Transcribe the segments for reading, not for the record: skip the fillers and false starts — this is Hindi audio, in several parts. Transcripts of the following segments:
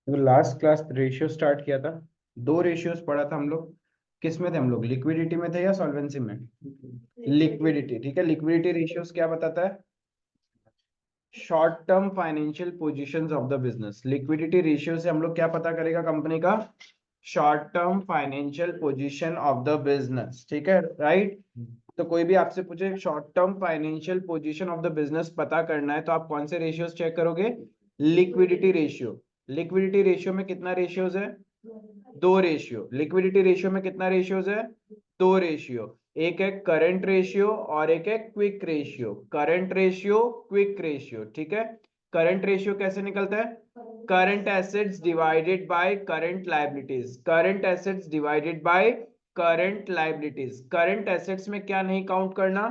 तो लास्ट क्लास रेशियो स्टार्ट किया था, दो रेशियोज पढ़ा था हम लोग। किस में थे हम लोग, लिक्विडिटी में थे या सॉल्वेंसी में? लिक्विडिटी, ठीक है। लिक्विडिटी रेशियोज क्या बताता है? Short term financial positions of the business. Liquidity ratio से हम लोग क्या पता करेगा कंपनी का? Short term financial position of the business, ठीक है, राइट। तो कोई भी आपसे पूछे short term financial position of the business पता करना है, तो आप कौन से रेशियोज चेक करोगे? Liquidity ratio. लिक्विडिटी रेशियो में कितना रेशियोज है? दो रेशियो। लिक्विडिटी रेशियो में कितना रेशियोज है? दो रेशियो। एक है करंट रेशियो और एक है quick ratio. Current ratio, quick ratio, ठीक है। करंट रेशियो कैसे निकलता है? Current assets divided by current liabilities. Current assets divided by current liabilities. Current assets में क्या नहीं काउंट करना?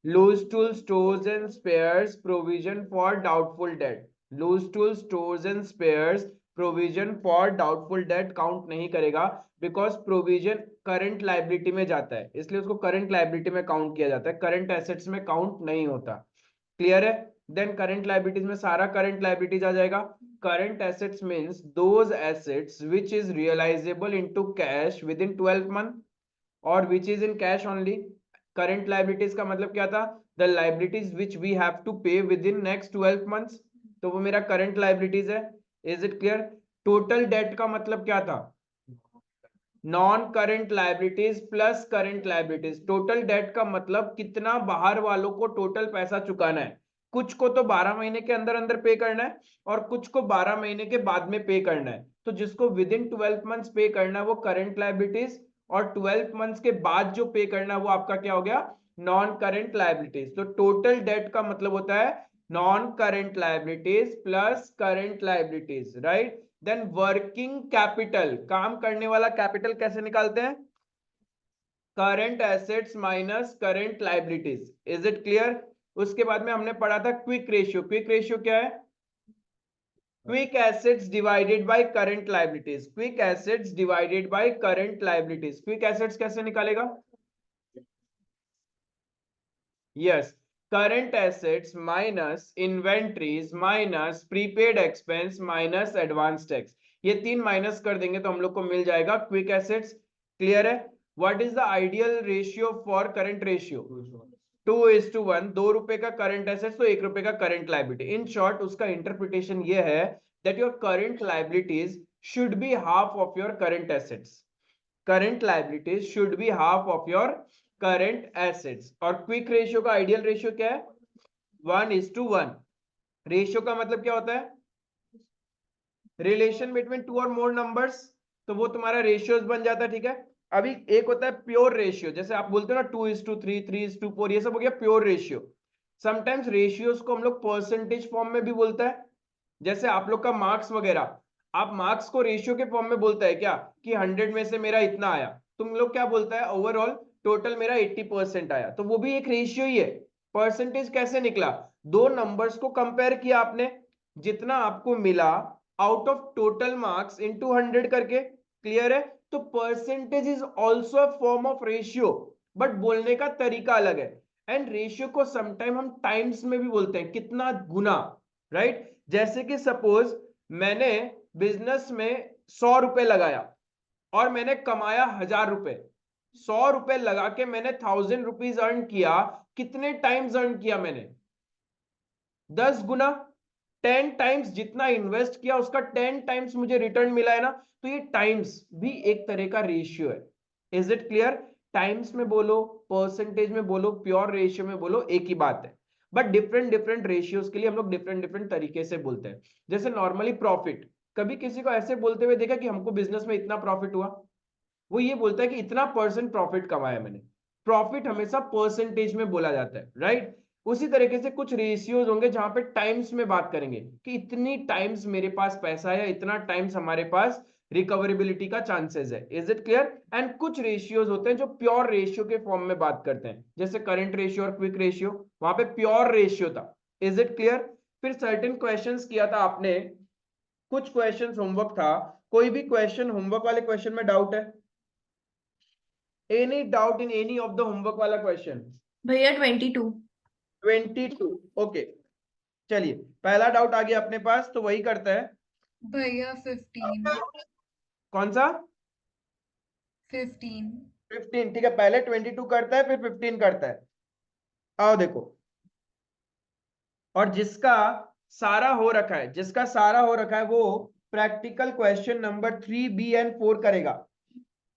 Loose tool, stores and spares, provision for doubtful debt. Loose tool, stores and spares, provision for doubtful debt count नहीं करेगा, बिकॉज प्रोविजन करंट लायबिलिटी में जाता है, इसलिए उसको करंट लायबिलिटी में काउंट किया जाता है, करंट एसेट्स में काउंट नहीं होता। क्लियर है? देन करंट लायबिलिटीज में सारा करंट लायबिलिटीज आ जाएगा। Current assets means those assets which is realisable into cash within 12 month और which is in cash only. Current liabilities का मतलब क्या था? The liabilities which we have to pay within next 12 months, तो वो मेरा करंट लायबिलिटीज है। Is it clear? Total debt का मतलब क्या था? Non current liabilities plus current liabilities. Total debt का मतलब कितना बाहर वालों को टोटल पैसा चुकाना है। कुछ को तो 12 महीने के अंदर अंदर पे करना है और कुछ को 12 महीने के बाद में पे करना है। तो जिसको विद इन 12 मंथ्स पे करना है वो करंट लायबिलिटीज, और 12 मंथ्स के बाद जो पे करना है वो आपका क्या हो गया? Non current liabilities. तो टोटल डेट का मतलब होता है non current liabilities plus current liabilities, right. Then working capital, काम करने वाला कैपिटल कैसे निकालते हैं? Current assets minus current liabilities. Is it clear? उसके बाद में हमने पढ़ा था क्विक रेशियो। क्विक रेशियो क्या है? Quick assets divided by current liabilities. Quick assets divided by current liabilities. Quick assets कैसे निकालेगा? Yes, current assets minus inventories minus prepaid expense minus advance tax. ये तीन माइनस कर देंगे तो हम लोग को मिल जाएगा क्विक एसेट्स। क्लियर है? What is the ideal ratio for current ratio? 2:1। 2 रुपए का करंट एसेट्स तो 1 रुपए का करंट लायबिलिटी। इन शॉर्ट उसका इंटरप्रिटेशन ये है that your current liabilities should be half of your current assets. Current liabilities should be half of your current assets. और क्विक रेशियो का आइडियल रेशियो क्या है? 1:1। रेशियो का मतलब क्या होता है? रिलेशन बिटवीन टू और मोर नंबर्स, तो वो तुम्हारा रेशियोज बन जाता है, ठीक है। अभी एक होता है प्योर रेशियो, जैसे आप बोलते हो ना 2:3, 3:4, ये सब हो गया प्योर रेशियो। समटाइम्स रेशियोज को हम लोग परसेंटेज फॉर्म में भी बोलता है, जैसे आप लोग का मार्क्स वगैरह, आप मार्क्स को रेशियो के फॉर्म में बोलता है क्या कि 100 में से मेरा इतना आया? तुम लोग क्या बोलता है? ओवरऑल टोटल मेरा 80% आया, तो वो भी एक रेशियो ही है। परसेंटेज कैसे निकला? दो नंबर्स को कंपेयर किया आपने, जितना आपको मिला out of total marks into 100 करके। क्लियर है? तो percentage is also a form of ratio, but बोलने का तरीका अलग है। एंड रेशियो को समटाइम हम टाइम्स में भी बोलते हैं, कितना गुना, राइट। जैसे कि सपोज मैंने बिजनेस में 100 रुपए लगाया और मैंने कमाया 1000 रुपए। 100 रुपए लगा के मैंने 1000 रुपीज अर्न किया। कितने टाइम्स अर्न किया मैंने? 10 गुना। 10 टाइम्स जितना इन्वेस्ट किया उसका 10 टाइम्स मुझे रिटर्न मिला है ना। तो ये टाइम्स भी एक तरह का रेशियो है। Is it clear? टाइम्स में बोलो, परसेंटेज में बोलो, प्योर रेशियो में बोलो, एक ही बात है। बट डिफरेंट डिफरेंट रेशियोज के लिए हम लोग डिफरेंट डिफरेंट तरीके से बोलते हैं। जैसे नॉर्मली प्रॉफिट, कभी किसी को ऐसे बोलते हुए देखा कि हमको बिजनेस में इतना प्रॉफिट हुआ? वो ये बोलता है कि इतना परसेंट प्रॉफिट कमाया मैंने। प्रॉफिट हमेशा परसेंटेज में बोला जाता है, राइट। उसी तरीके से कुछ रेशियोज होंगे जहां पे टाइम्स में बात करेंगे कि इतनी टाइम्स मेरे पास पैसा है, इतना टाइम्स हमारे पास रिकवरेबिलिटी का चांसेस है। Is it clear? एंड कुछ रेशियोज होते हैं जो प्योर रेशियो के फॉर्म में बात करते हैं, जैसे करंट रेशियो और क्विक रेशियो, वहां पे प्योर रेशियो था। Is it clear? फिर सर्टेन क्वेश्चंस किया था आपने, कुछ क्वेश्चंस होमवर्क था। कोई भी क्वेश्चन होमवर्क वाले क्वेश्चन में डाउट है? Any doubt in any of the homework वाला क्वेश्चन? भैया 22। 22, ओके। चलिए, पहला डाउट आ गया अपने पास, तो वही करता है। भैया 15। कौन सा? 15। 15, ठीक है। पहले 22 करता है फिर 15 करता है। आओ देखो, और जिसका सारा हो रखा है, जिसका सारा हो रखा है, वो practical question number 3B and 4 करेगा।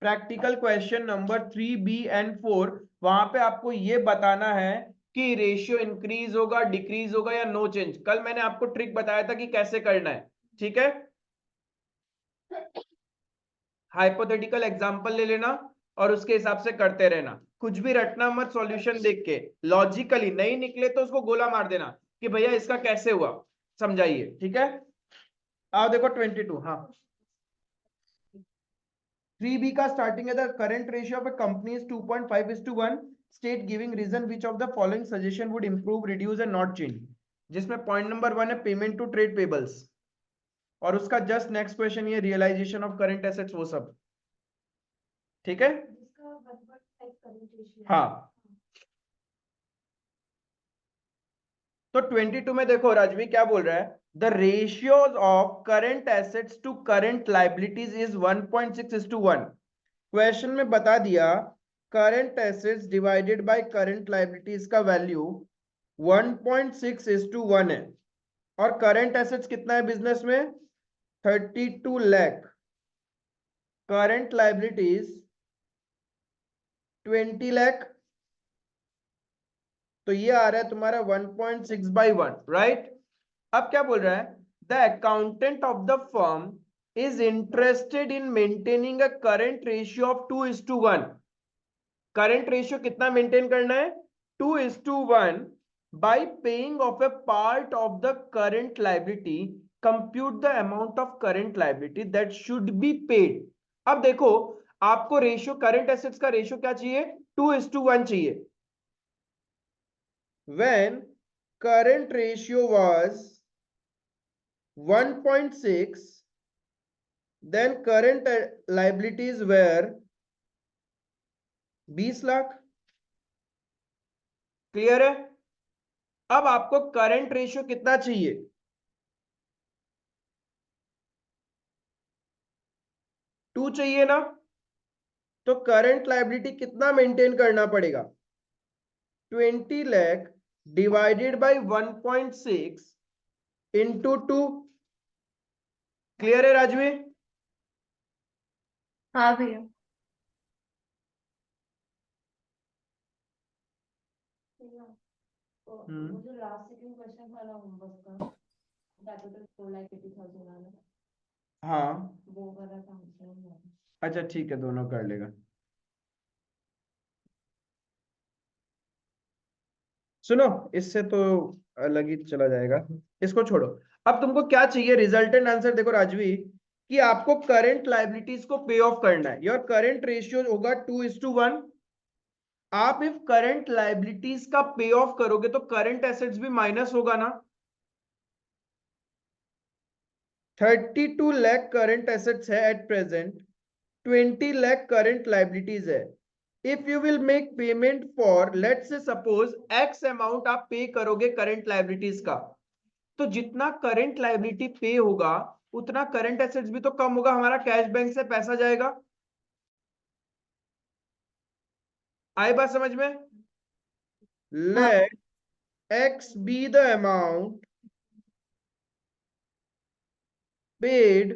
Practical question number 3B and 4, वहां पे आपको ये बताना है कि रेशियो इंक्रीज होगा, डिक्रीज होगा या नो चेंज। कल मैंने आपको ट्रिक बताया था कि कैसे करना है, ठीक है। हाइपोथेटिकल एग्जांपल ले लेना और उसके हिसाब से करते रहना। कुछ भी रटना मत, सॉल्यूशन देख के। लॉजिकली नहीं निकले तो उसको गोला मार देना कि भैया इसका कैसे हुआ, समझाइए, ठीक है। आओ देखो 22, हाँ। 3B का स्टार्टिंग है, the current ratio of a company is 2.5:1, state giving reason which of the following suggestion would improve, reduce and not change. जिसमें पॉइंट नंबर 1 है पेमेंट टू ट्रेड पेबल्स, और उसका जस्ट नेक्स्ट क्वेश्चन ये रियलाइजेशन ऑफ करंट एसेट्स, वो सब, ठीक है। हाँ, तो 22 में देखो राजवी क्या बोल रहा है, the ratios of current assets to current liabilities is 1.6:1। Question में बता दिया current assets divided by current liabilities का वैल्यू 1.6:1 है, और करंट एसेट्स कितना है बिजनेस में, 32 लाख, करंट लाइबिलिटीज 20 लाख, तो ये आ रहा है तुम्हारा 1.6/1, राइट। अब क्या बोल रहा है, the accountant of the firm is interested in maintaining a current ratio of 2:1। Current ratio कितना मेंटेन करना है, 2:1, bye paying off A part of the current liability, compute the amount of current liability that should be paid. अब देखो, आपको रेशियो, करंट एसेट्स का रेशियो क्या चाहिए, 2:1 चाहिए। when current ratio was 1.6, then current liabilities were 20 lakh. Clear है। अब आपको करंट रेशियो कितना चाहिए, 2 चाहिए ना। तो करंट लाइबिलिटी कितना मेंटेन करना पड़ेगा, 20 lakh divided by 1.6 into 2। Clear है राजवी। हाँ भैया। हम्म, जो लास्ट सेकंड क्वेश्चन था ना होमवर्क का, कैपिटल 4,80,000 वाला, हाँ, वो वाला था आंसर। अच्छा ठीक है, दोनों कर लेगा। सुनो, इससे तो अलग ही चला जाएगा, इसको छोड़ो। अब तुमको क्या चाहिए, रिजल्टेंट आंसर देखो राजवी, कि आपको करंट लाइबिलिटीज को पे ऑफ करना है। योर करंट रेशियो होगा 2:1। आप इफ करंट लाइबिलिटीज का पे ऑफ करोगे तो करंट एसेट्स भी माइनस होगा ना। 32 लाख करंट एसेट्स है at present, 20 lakh current liabilities है। If you will make payment for, let's say suppose X amount आप पे करोगे करंट लाइबिलिटीज का, तो जितना करंट लाइबिलिटी पे होगा उतना करंट एसेट्स भी तो कम होगा, हमारा कैश बैंक से पैसा जाएगा। आई बात समझ में। हाँ। Let x be the amount paid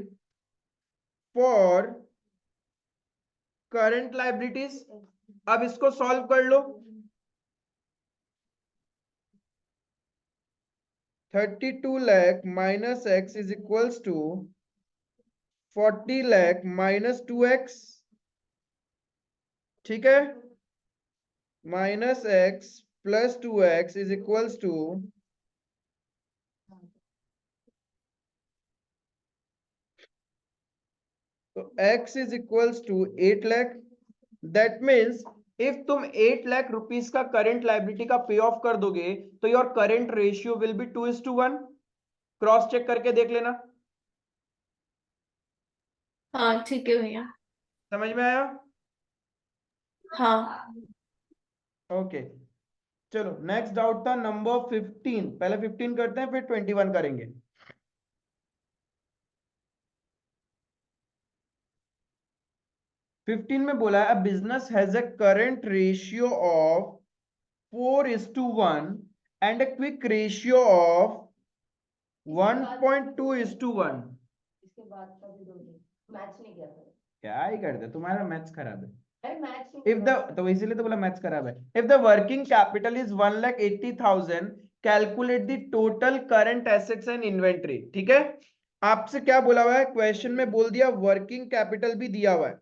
for current liabilities. अब इसको सॉल्व कर लो। 32 lakh minus x is equals to 40 lakh minus 2x, ठीक है, minus x plus 2x is equals to, तो x is equals to 8 lakh. That means if तुम 8 लाख रुपीस का करंट लाइबिलिटी का पे ऑफ कर दोगे तो your current ratio will be 2:1। Cross check करके देख लेना। हाँ ठीक है भैया। समझ में आया। हाँ। ओके, चलो नेक्स्ट डाउट था नंबर 15। पहले 15 करते हैं फिर 21 करेंगे। 15 में बोला है business has a current ratio of 4:1 and a quick ratio of 1.2:1। इसके बाद का भी 2 दिन मैच नहीं किया था। क्या ही करते, तुम्हारा मैथ्स खराब है। अरे मैच नहीं इफ द, तो इसीलिए तो बोला मैथ्स खराब है। If the working capital is 1,80,000, calculate the total current assets and inventory. ठीक है, आपसे क्या बोला हुआ है, क्वेश्चन में बोल दिया वर्किंग कैपिटल भी दिया हुआ है।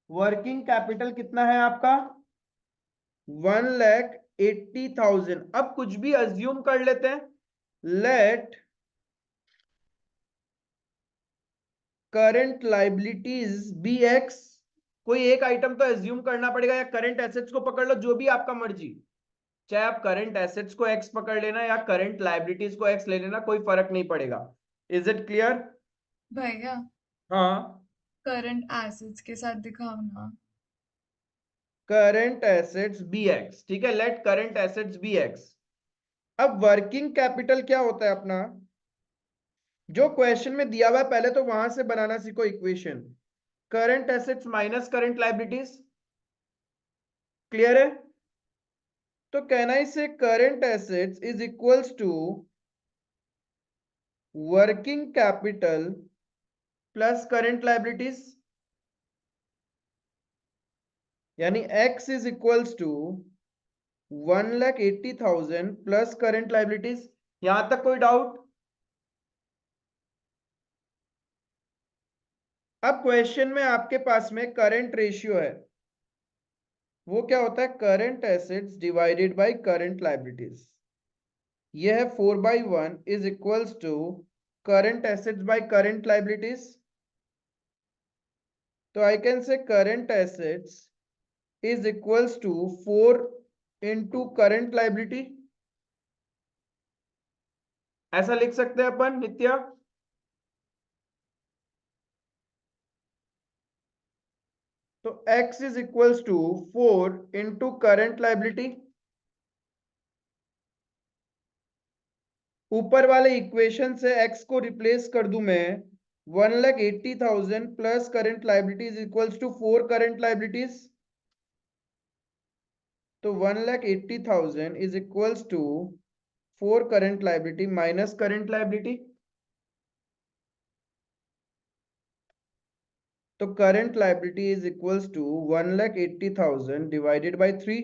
वर्किंग कैपिटल कितना है आपका 1,80,000। अब कुछ भी अज्यूम कर लेते हैं, let current liabilities be x. कोई एक आइटम तो एज्यूम करना पड़ेगा, या करंट एसेट्स को पकड़ लो, जो भी आपका मर्जी, चाहे आप करंट एसेट्स को एक्स पकड़ लेना या करंट लाइबिलिटीज को एक्स ले लेना, कोई फर्क नहीं पड़ेगा। Is it clear? भैया हाँ, करंट एसेट्स के साथ दिखाओ ना। करंट एसेट्स बी एक्स, ठीक है, let current assets be x. अब वर्किंग कैपिटल क्या होता है अपना, जो क्वेश्चन में दिया हुआ है पहले तो वहां से बनाना सीखो equation, current assets minus current liabilities. Clear है? तो कहना इसे current assets is equals to working capital plus current liabilities, यानी x is equals to 1,80,000 plus current liabilities. यहां तक कोई डाउट? अब क्वेश्चन में आपके पास में करंट रेशियो है, वो क्या होता है, current assets divided by current liabilities. यह है 4/1 is equals to current assets by current liabilities. तो I can say current assets is equals to 4 into current liability. ऐसा लिख सकते हैं अपन नित्या? तो x is equals to 4 into current liability. ऊपर वाले इक्वेशन से x को रिप्लेस कर दूं मैं, 1,80,000 plus current liabilities equals to 4 current liabilities. तो 1,80,000 is equals to 4 current liability minus current liability. तो current liability is equals to 1,80,000 divided by 3।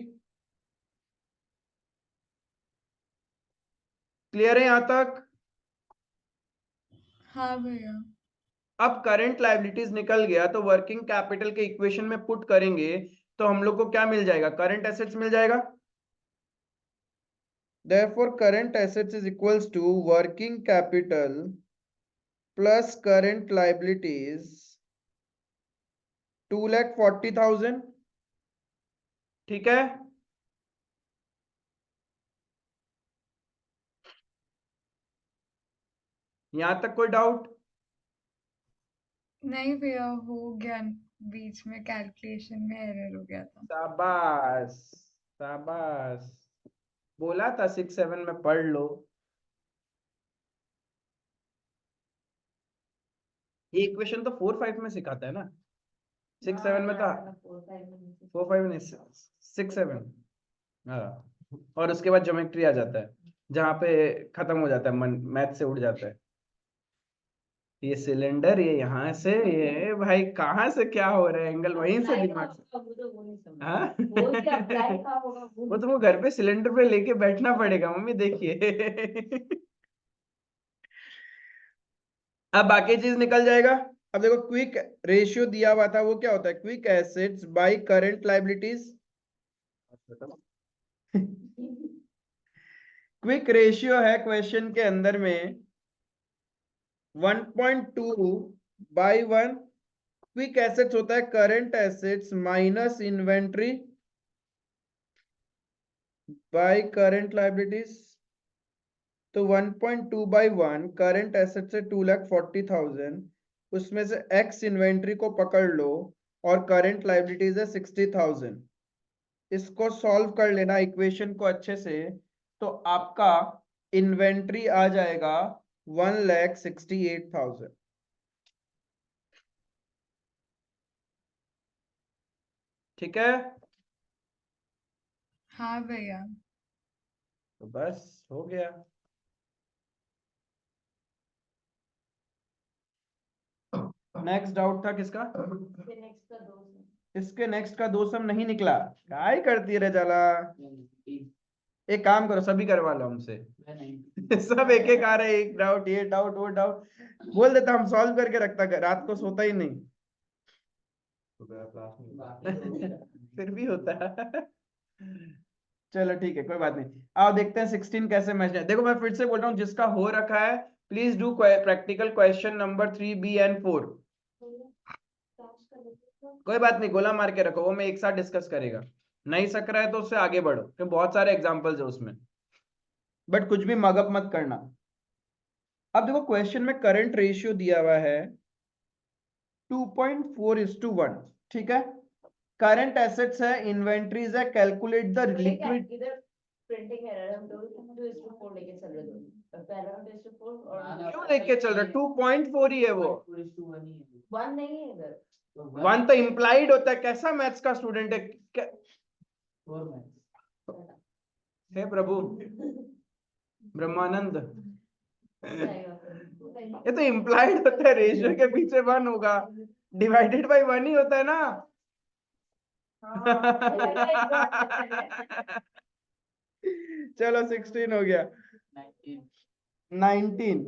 Clear है यहां तक? हाँ भैया। अब करंट लाइबिलिटीज निकल गया, तो वर्किंग कैपिटल के इक्वेशन में पुट करेंगे तो हम लोग को क्या मिल जाएगा, करंट एसेट्स मिल जाएगा। Therefore current assets is equals to working capital plus current liabilities 2,40,000। ठीक है, यहां तक कोई डाउट? नहीं भैया, हो गया, बीच में कैलकुलेशन में एरर हो गया था। शाबाश, शाबाश, बोला था 6-7 में पढ़ लो। ये इक्वेशन तो 4-5 में सिखाता है ना, 6-7 में था, 4-5 नहीं, 6-7। हाँ, और उसके बाद ज्योमेट्री आ जाता है, जहाँ पे खत्म हो जाता है मन, मैथ से उड़ जाता है। ये सिलेंडर, ये यहाँ से, ये भाई कहाँ से क्या हो रहा है, एंगल वहीं से दिमाग से। हाँ वो तुमको घर पे सिलेंडर पे लेके बैठना पड़ेगा मम्मी, देखिए। अब बाकी चीज निकल जाएगा। अब देखो क्विक रेशियो दिया हुआ था, वो क्या होता है, quick assets by current liabilities. Quick ratio है क्वेश्चन के अंदर में 1.2/1। क्विक एसेट्स होता है current assets minus inventory bye current liabilities. तो 1.2/1 करंट एसेट्स है 2,40,000, उसमें से एक्स इन्वेंट्री को पकड़ लो और करंट लाइबिलिटीज है 60,000। इसको सॉल्व कर लेना इक्वेशन को अच्छे से, तो आपका इन्वेंट्री आ जाएगा 1,68,000। ठीक है, हाँ भैया। तो बस हो गया। नेक्स्ट डाउट था किसका? फिर नेक्स्ट का 2 से इसके नेक्स्ट का 2 सम नहीं निकला, क्या ही करती रहे जाला। एक काम करो, सभी करवा लो हमसे। सब एक एक आ रहे, एक डाउट, ये डाउट, वो डाउट, बोल देता हम सॉल्व करके रखता, रात को सोता ही नहीं। फिर भी होता है। चलो ठीक है, कोई बात नहीं। आओ देखते हैं 16 कैसे मैच है। देखो मैं फिर से बोल रहा हूँ, जिसका हो रखा है please do practical question number 3B and 4। कोई बात नहीं, गोला मार के रखो, वो मैं एक साथ डिस्कस करेगा। नहीं सक रहा है तो उससे आगे बढ़ो, क्योंकि बहुत सारे एग्जांपल्स है उसमें, बट कुछ भी मगअप मत करना। अब देखो क्वेश्चन में करंट रेशियो दिया हुआ है 2.4:1, ठीक है। करंट एसेट्स है, इन्वेंट्रीज है, कैलकुलेट द लिक्विड। इधर प्रिंटिंग एरर है, हम 2:4 लेके चल रहे थे, पहला 2:4 और क्यों लेके चल रहे? 2.4 ही है वो, 1 नहीं है इधर। 1 तो इम्प्लाइड होता है। कैसा मैथ्स का स्टूडेंट है हे प्रभु ब्रह्मानंद। ये तो इम्प्लाइड होता है, रेशियो के पीछे 1 होगा, डिवाइडेड बाय 1 ही होता है ना। चलो 16 हो गया। 19,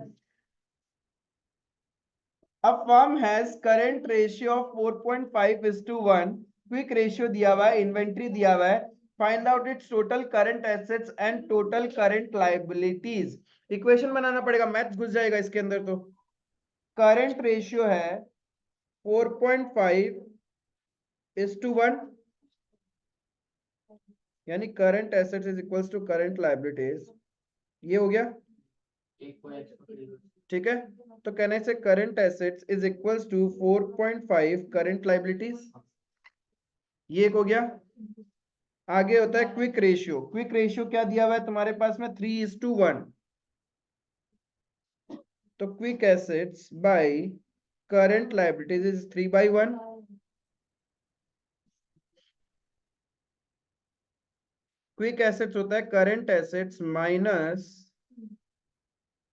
a firm has current ratio of 4.5:1, quick ratio दिया हुआ है, इन्वेंट्री दिया हुआ है, find out its total current assets and total current liabilities. Equation बनाना पड़ेगा, मैथ्स घुस जाएगा इसके अंदर। तो करंट रेशियो है 4.5:1, यानी current assets is equals to current liabilities, ये हो गया, ठीक है। तो कहने से current assets is equals to 4.5 current liabilities, ये एक हो गया। आगे होता है क्विक रेशियो। क्विक रेशियो क्या दिया हुआ है तुम्हारे पास में? 3:1। तो quick assets by current liabilities is 3/1। Quick assets होता है current assets minus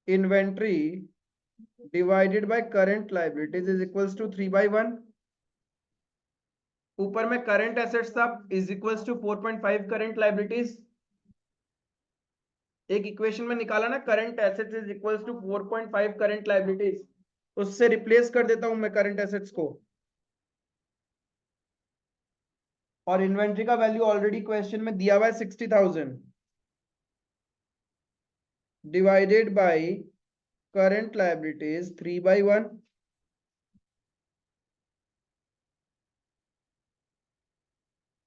inventory divided by current liabilities is equals to 3/1। ऊपर में करंट एसेट्स था is equals to 4.5 current liabilities. एक इक्वेशन में निकाला ना, current assets is equals to 4.5 current liabilities, उससे रिप्लेस कर देता हूं मैं करंट एसेट्स को। और इन्वेंट्री का वैल्यू ऑलरेडी क्वेश्चन में दिया हुआ है 60,000 डिवाइडेड बाय करंट लायबिलिटीज 3/1।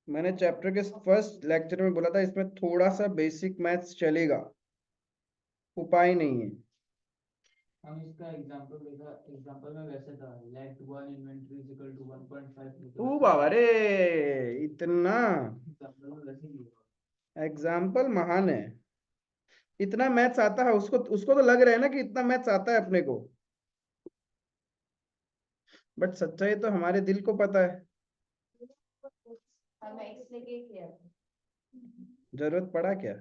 मैंने चैप्टर के फर्स्ट लेक्चर में बोला था इसमें थोड़ा सा बेसिक मैथ्स चलेगा, उपाय नहीं है। हम इसका एग्जांपल देखा, एग्जांपल में वैसे था let 1 inventory is equal to 1.5। ओ बाबा रे, इतना एग्जांपल में वैसे ही एग्जाम्पल महान है। इतना मैथ्स आता है उसको, उसको तो लग रहा है ना कि इतना मैथ्स आता है अपने को, बट सच्चाई तो हमारे दिल को पता है। हम एक्स लेके किया था। जरूरत पड़ा क्या?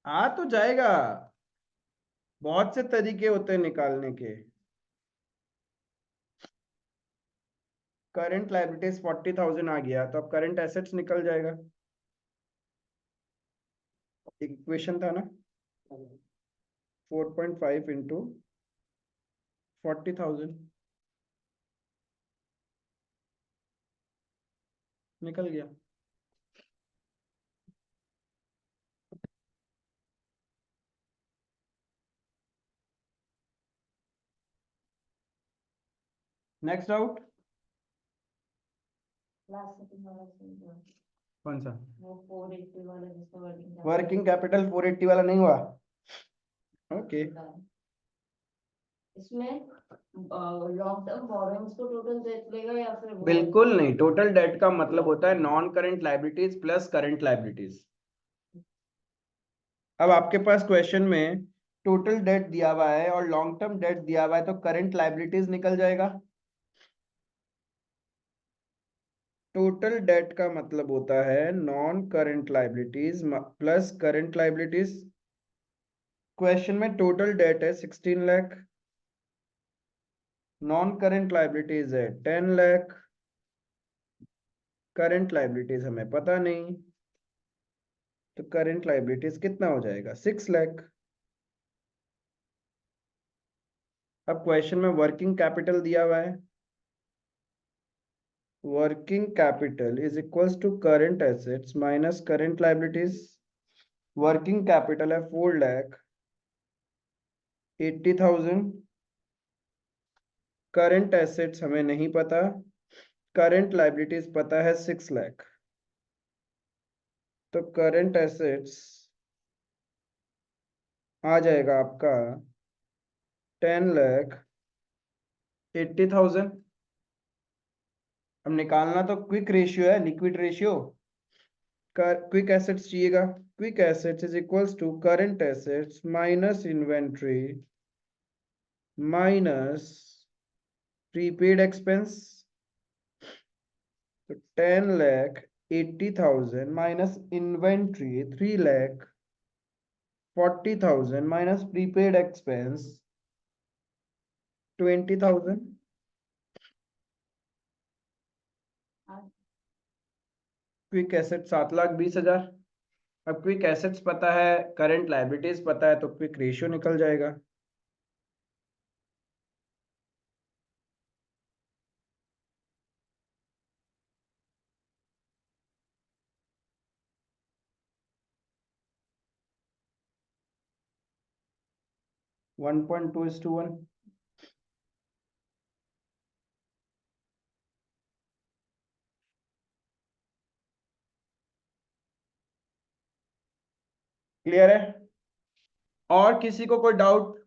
आ तो जाएगा, बहुत से तरीके होते हैं निकालने के। करंट लायबिलिटीज 40,000 आ गया, तो अब करंट एसेट्स निकल जाएगा। एक इक्वेशन था ना, 4.5 इंटू 40,000 निकल गया। नेक्स्ट डाउट लास्ट सेकंड वाला सही हुआ। कौन सा? वो 480 वाला जिसका वर्किंग वर्किंग कैपिटल 480 वाला नहीं हुआ? ओके इसमें लॉन्ग टर्म बोरोइंग्स को टोटल डेट लेगा या फिर वो बिल्कुल नहीं, टोटल डेट का मतलब होता है non current liabilities plus current liabilities. अब आपके पास क्वेश्चन में टोटल डेट दिया हुआ है और लॉन्ग टर्म डेट दिया हुआ है, तो करंट लायबिलिटीज निकल जाएगा। टोटल डेट का मतलब होता है non current liabilities plus current liabilities. Question में टोटल डेट है 16 लाख, नॉन करंट लाइबिलिटीज है 10 लाख, करंट लाइबिलिटीज हमें पता नहीं, तो करंट लाइबिलिटीज कितना हो जाएगा 6 लाख। अब क्वेश्चन में वर्किंग कैपिटल दिया हुआ है, working capital is equals to current assets minus current liabilities. Working capital है 4,80,000, करंट एसेट्स हमें नहीं पता, करंट लाइबिलिटीज पता है 6 लाख। तो करंट एसेट्स आ जाएगा आपका 10,80,000। अब निकालना तो क्विक रेशियो है, लिक्विड रेशियो। क्विक एसेट्स चाहिएगा, quick assets is equals to current assets minus inventory minus prepaid expense. तो 10,80,000 minus inventory 3,40,000 minus prepaid expense 20,000। Quick asset 7,20,000। अब क्विक एसेट्स पता है, करंट लायबिलिटीज पता है, तो क्विक रेशियो निकल जाएगा। वन 1.2:1। क्लियर है? और किसी को कोई डाउट?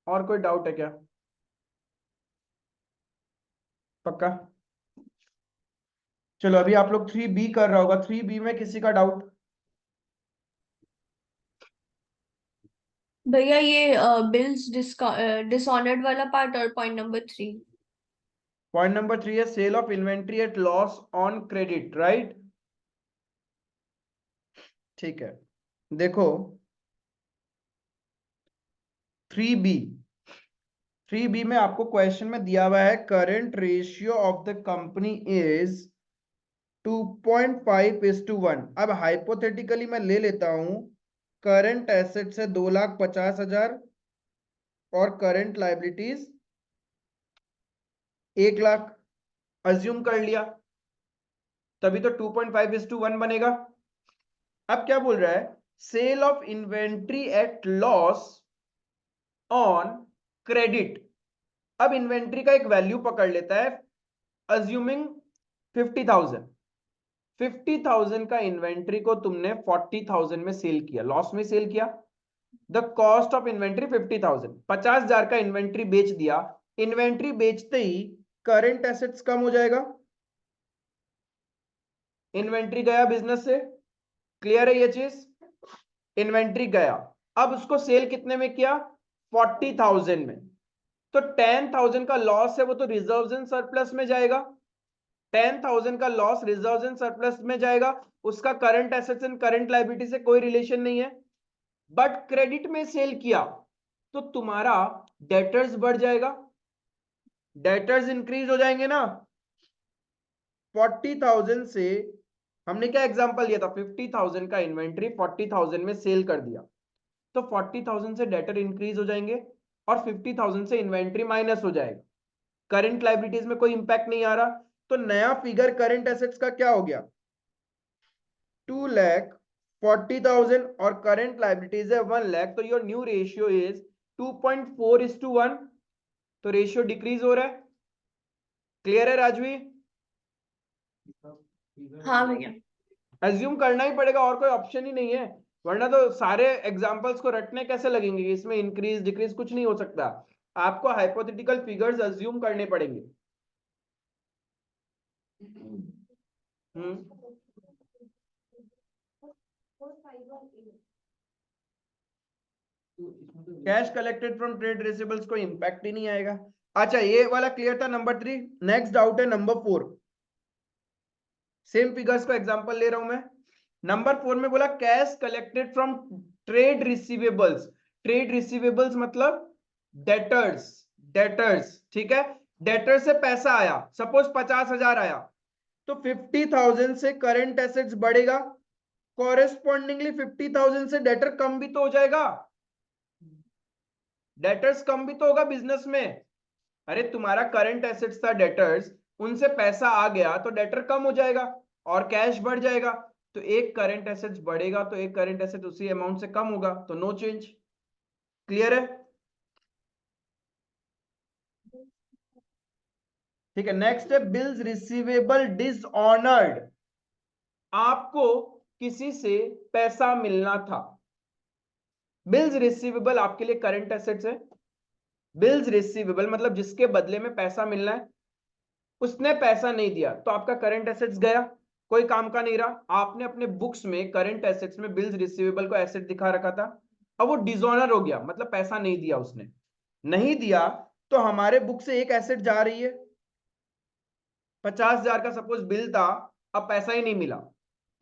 और कोई डाउट है क्या? पक्का? चलो अभी आप लोग 3B कर रहा होगा, 3B में किसी का डाउट? भैया ये बिल्स डिसऑनर्ड वाला पार्ट और पॉइंट नंबर 3। पॉइंट नंबर 3 है sale of inventory at loss on credit, right? ठीक है, देखो 3B, 3B में आपको क्वेश्चन में दिया हुआ है current ratio of the company is 2.5:1। अब हाइपोथेटिकली मैं ले लेता हूं करंट एसेट्स है 2,50,000 और करंट लाइबिलिटीज 1 लाख, अज्यूम कर लिया, तभी तो 2.5:1 बनेगा। अब क्या बोल रहा है, sale of inventory at loss on credit. अब इन्वेंट्री का एक वैल्यू पकड़ लेता है, अज्यूमिंग 50,000। 50,000 का इन्वेंट्री को तुमने 40,000 में सेल किया, लॉस में सेल किया। द कॉस्ट ऑफ इन्वेंट्री 50,000, 50,000 का इन्वेंट्री बेच दिया। इन्वेंट्री बेचते ही करंट एसेट्स कम हो जाएगा, इन्वेंट्री गया बिजनेस से। क्लियर है ये चीज? इन्वेंट्री गया, अब उसको सेल कितने में किया? 40,000 में। तो 10,000 का लॉस है वो तो रिजर्व्स एंड सरप्लस में जाएगा। 10,000 का लॉस रिजर्व्स एंड सरप्लस में जाएगा, उसका current assets and current liability से कोई रिलेशन नहीं है। बट क्रेडिट में सेल किया तो तुम्हारा डेटर्स बढ़ जाएगा, डेटर्स इंक्रीज हो जाएंगे ना। 40,000 से हमने क्या एग्जांपल लिया था, 50,000 का इन्वेंट्री 40,000 में सेल कर दिया, तो 40,000 से डेटर इंक्रीज हो जाएंगे और 50,000 से इन्वेंट्री माइनस हो जाएगा। करंट लायबिलिटीज में कोई इंपैक्ट नहीं आ रहा, तो नया फिगर करंट एसेट्स का क्या हो गया? 2,40,000 और करंट लायबिलिटीज है 1 लाख, तो योर न्यू रेशियो इज 2.4:1। तो रेशियो डिक्रीज हो रहा है। क्लियर है राजवी? हाँ भैया। एज्यूम करना ही पड़ेगा, और कोई ऑप्शन ही नहीं है, वरना तो सारे एग्जांपल्स को रटने कैसे लगेंगे, इसमें इंक्रीज डिक्रीज कुछ नहीं हो सकता। आपको हाइपोथेटिकल फिगर्स अज्यूम करने पड़ेंगे। Cash collected from trade receivables को इंपैक्ट ही नहीं आएगा। अच्छा ये वाला क्लियर था नंबर 3। नेक्स्ट डाउट है नंबर 4। सेम फिगर्स को एग्जांपल ले रहा हूं मैं। नंबर 4 में बोला cash collected from trade receivables. Trade receivables मतलब डेटर्स। डेटर्स, ठीक है। डेटर से पैसा आया, सपोज 50,000 आया, तो 50,000 से करंट एसेट्स बढ़ेगा, कॉरेस्पॉन्डिंगली 50,000 से डेटर कम भी तो हो जाएगा। डेटर्स कम भी तो होगा बिजनेस में। अरे तुम्हारा करंट एसेट्स था डेटर्स, उनसे पैसा आ गया तो डेटर कम हो जाएगा और कैश बढ़ जाएगा। तो एक करंट एसेट्स बढ़ेगा तो एक करंट एसेट उसी अमाउंट से कम होगा, तो नो चेंज। क्लियर है? ठीक है। नेक्स्ट है बिल्स रिसीवेबल डिसऑनर्ड। आपको किसी से पैसा मिलना था। बिल्स रिसीवेबल आपके लिए करंट एसेट्स है। बिल्स रिसीवेबल मतलब जिसके बदले में पैसा मिलना है, उसने पैसा नहीं दिया तो आपका करंट एसेट्स गया, कोई काम का नहीं रहा। आपने अपने बुक्स में करंट एसेट्स में बिल्स रिसीवेबल को एसेट दिखा रखा था, अब वो डिसऑनर हो गया, मतलब पैसा नहीं दिया उसने। नहीं दिया तो हमारे बुक से एक एसेट जा रही है। 50,000 का सपोज बिल था, अब पैसा ही नहीं मिला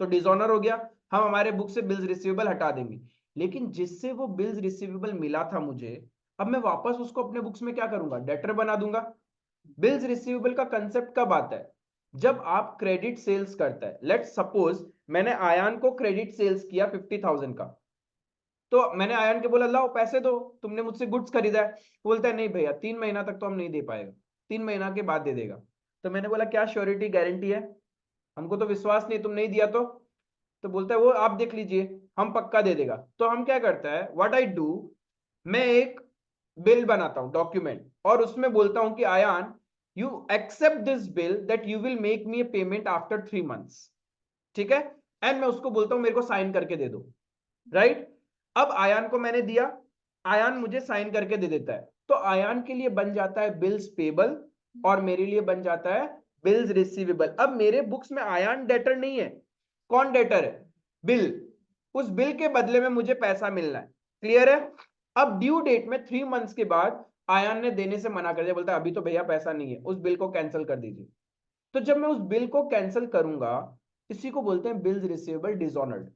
तो डिसऑनर हो गया। हम हमारे बुक से बिल्स रिसीवेबल हटा देंगे। लेकिन जिससे वो बिल्स रिसीवेबल मिला था मुझे, अब मैं वापस उसको अपने बुक्स में क्या करूंगा, डेटर बना दूंगा। बिल्स रिसीवेबल का कंसेप्ट कब आता है, जब आप क्रेडिट सेल्स करता है। लेट्स सपोज मैंने आयान को क्रेडिट सेल्स किया 50,000 का, तो मैंने आयान के बोला लाओ पैसे दो, तुमने मुझसे गुड्स खरीदा है। वो बोलता है नहीं भैया 3 महीना तक तो हम नहीं दे पाएगा, 3 महीना के बाद दे देगा। तो मैंने बोला क्या श्योरिटी गारंटी है, हमको तो विश्वास नहीं, तुम नहीं दिया तो बोलता है वो आप देख लीजिए, हम पक्का दे देगा। तो हम क्या करता है, व्हाट आई डू, मैं एक बिल बनाता हूं, डॉक्यूमेंट, और उसमें बोलता हूं कि Ayaan you accept this bill that you will make me a payment after 3 months, ठीक है। एंड मैं उसको बोलता हूं मेरे को साइन करके दे दो, राइट। अब आयान को मैंने दिया, आयान मुझे साइन करके दे देता है, तो आयान के लिए बन जाता है बिल्स पेबल और मेरे लिए बन जाता है बिल्स रिसीवेबल। अब मेरे बुक्स में आयान डेटर नहीं है, कौन डेटर है, बिल। उस बिल के बदले में मुझे पैसा मिलना है। क्लियर है? अब ड्यू डेट में 3 मंथ्स के बाद आयान ने देने से मना कर दिया, बोलता है अभी तो भैया पैसा नहीं है, उस बिल को कैंसिल कर दीजिए। तो जब मैं उस बिल को कैंसिल करूंगा, इसी को बोलते हैं बिल्स रिसीवेबल डिसऑनर्ड।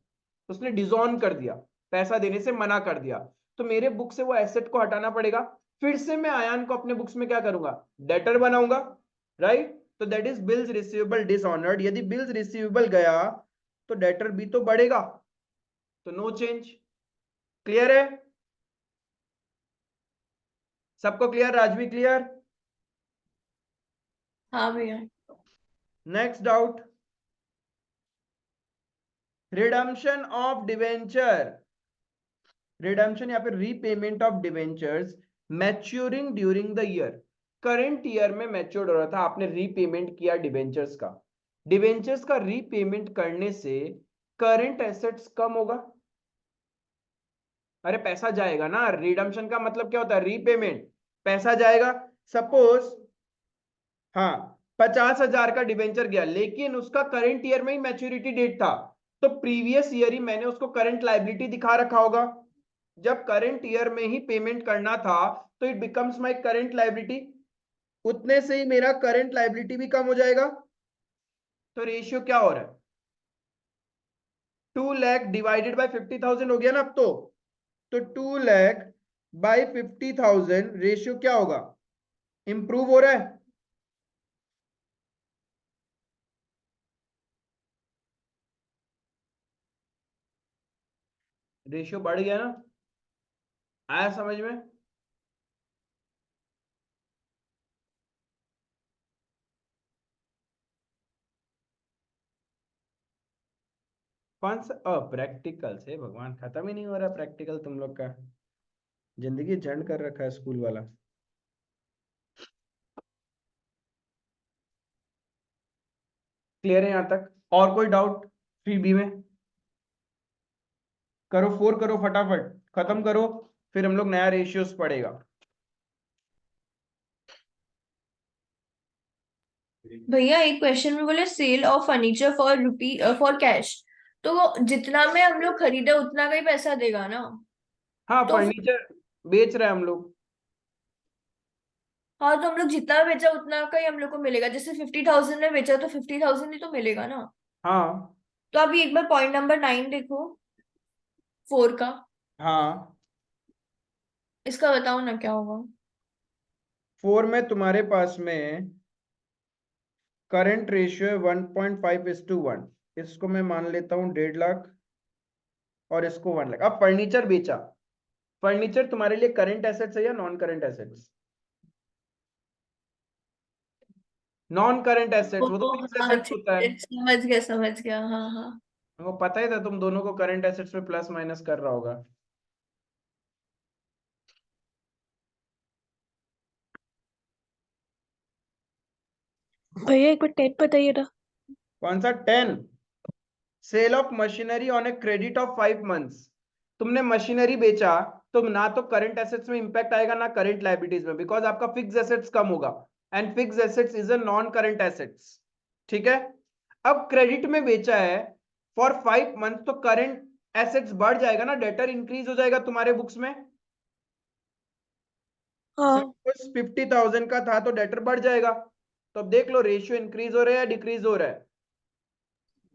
उसने डिसऑन कर दिया, पैसा देने से मना कर दिया, तो मेरे बुक से वो एसेट को हटाना पड़ेगा। फिर से मैं आयान को अपने बुक्स में क्या करूंगा, डेटर बनाऊंगा, राइट। तो that is bills receivable dishonoured. यदि बिल्स रिसीवेबल गया तो डेटर भी तो बढ़ेगा, तो नो चेंज। क्लियर है? सबको क्लियर? राजवी क्लियर? हाँ भैया। Next doubt, redemption of debenture. Redemption या फिर repayment of debentures maturing during the year. Current year में मैच्योर्ड हो रहा था, आपने रीपेमेंट किया डिवेंचर्स का। डिवेंचर्स का रीपेमेंट करने से करंट एसेट्स कम होगा। अरे पैसा जाएगा ना, रिडम्पशन का मतलब क्या होता है, रीपेमेंट, पैसा जाएगा। सपोज हाँ 50,000 का डिवेंचर गया, लेकिन उसका करंट ईयर में ही मैच्योरिटी डेट था, तो प्रीवियस ईयर ही मैंने उसको करंट लायबिलिटी दिखा रखा होगा। जब करंट ईयर में ही पेमेंट करना था तो it becomes my current liability, उतने से ही मेरा करंट लायबिलिटी भी कम हो जाएगा। तो रेशियो क्या हो रहा है, 2 लाख डिवाइडेड बाय 50,000 हो गया ना अब तो 2 लाख बाय 50,000 रेशियो क्या होगा, इंप्रूव हो रहा है। रेशियो बढ़ गया ना, आया समझ में? कौन सा प्रैक्टिकल से, भगवान खत्म ही नहीं हो रहा प्रैक्टिकल तुम लोग का, जिंदगी झंड कर रखा है स्कूल वाला। क्लियर है यहां तक? और कोई डाउट 3B में? करो 4 करो, फटाफट खत्म करो, फिर हम लोग नया रेशियोस पढ़ेगा। भैया एक क्वेश्चन में बोले sale of furniture for cash, तो वो जितना में हम लोग खरीदे उतना का ही पैसा देगा ना? हाँ तो फर्नीचर बेच रहे हैं हम लोग। हाँ तो हम लोग जितना बेचा उतना का ही हम लोग को मिलेगा, जैसे 50,000 में बेचा तो 50,000 ही तो मिलेगा ना। हाँ तो अभी एक बार पॉइंट नंबर 9 देखो, 4 का, हाँ। इसका बताओ ना क्या होगा। 4 में तुम्हारे पास में करंट रेशियो है 1.5:1। इसको मैं मान लेता हूँ 1.5 लाख और इसको 1 लाख। अब फर्नीचर बेचा, फर्नीचर तुम्हारे लिए करंट एसेट्स है या non current assets? Non current assets, वो तो ओ फिक्स हाँ एसेट्स ठीक होता है। है, समझ गया, हाँ हाँ। वो पता ही था तुम दोनों को करंट एसेट्स में प्लस माइनस कर रहा होगा। भैया एक बार टेट बताइए ना। कौन सा 10? Sale of machinery on a credit of 5 months. तुमने मशीनरी बेचा तो ना तो करंट एसेट्स में इंपैक्ट आएगा ना करंट लाइबिलिटीज में, बिकॉज आपका फिक्स एसेट्स कम होगा and fix assets is a non current assets. ठीक है। अब क्रेडिट में बेचा है फॉर 5 मंथ तो करंट एसेट्स बढ़ जाएगा ना, डेटर इंक्रीज हो जाएगा तुम्हारे बुक्स में। हाँ। सपोज 50,000 का था तो डेटर बढ़ जाएगा। तो अब देख लो रेशियो इंक्रीज हो रहा है या डिक्रीज हो रहा है।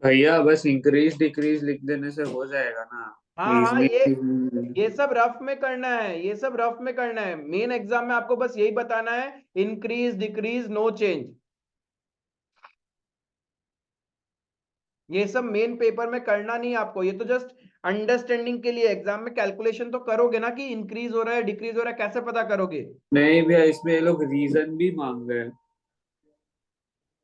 भैया बस इंक्रीज डिक्रीज लिख देने से हो जाएगा ना। हाँ हाँ, इसमें ये सब रफ में करना है, ये सब रफ में करना है। मेन एग्जाम में आपको बस यही बताना है, इंक्रीज डिक्रीज नो चेंज। ये सब मेन पेपर में करना नहीं है आपको, ये तो जस्ट अंडरस्टैंडिंग के लिए। एग्जाम में कैलकुलेशन तो करोगे ना कि इंक्रीज हो रहा है डिक्रीज हो रहा है, कैसे पता करोगे? नहीं भैया, इसमें ये लोग रीजन भी मांग रहे हैं।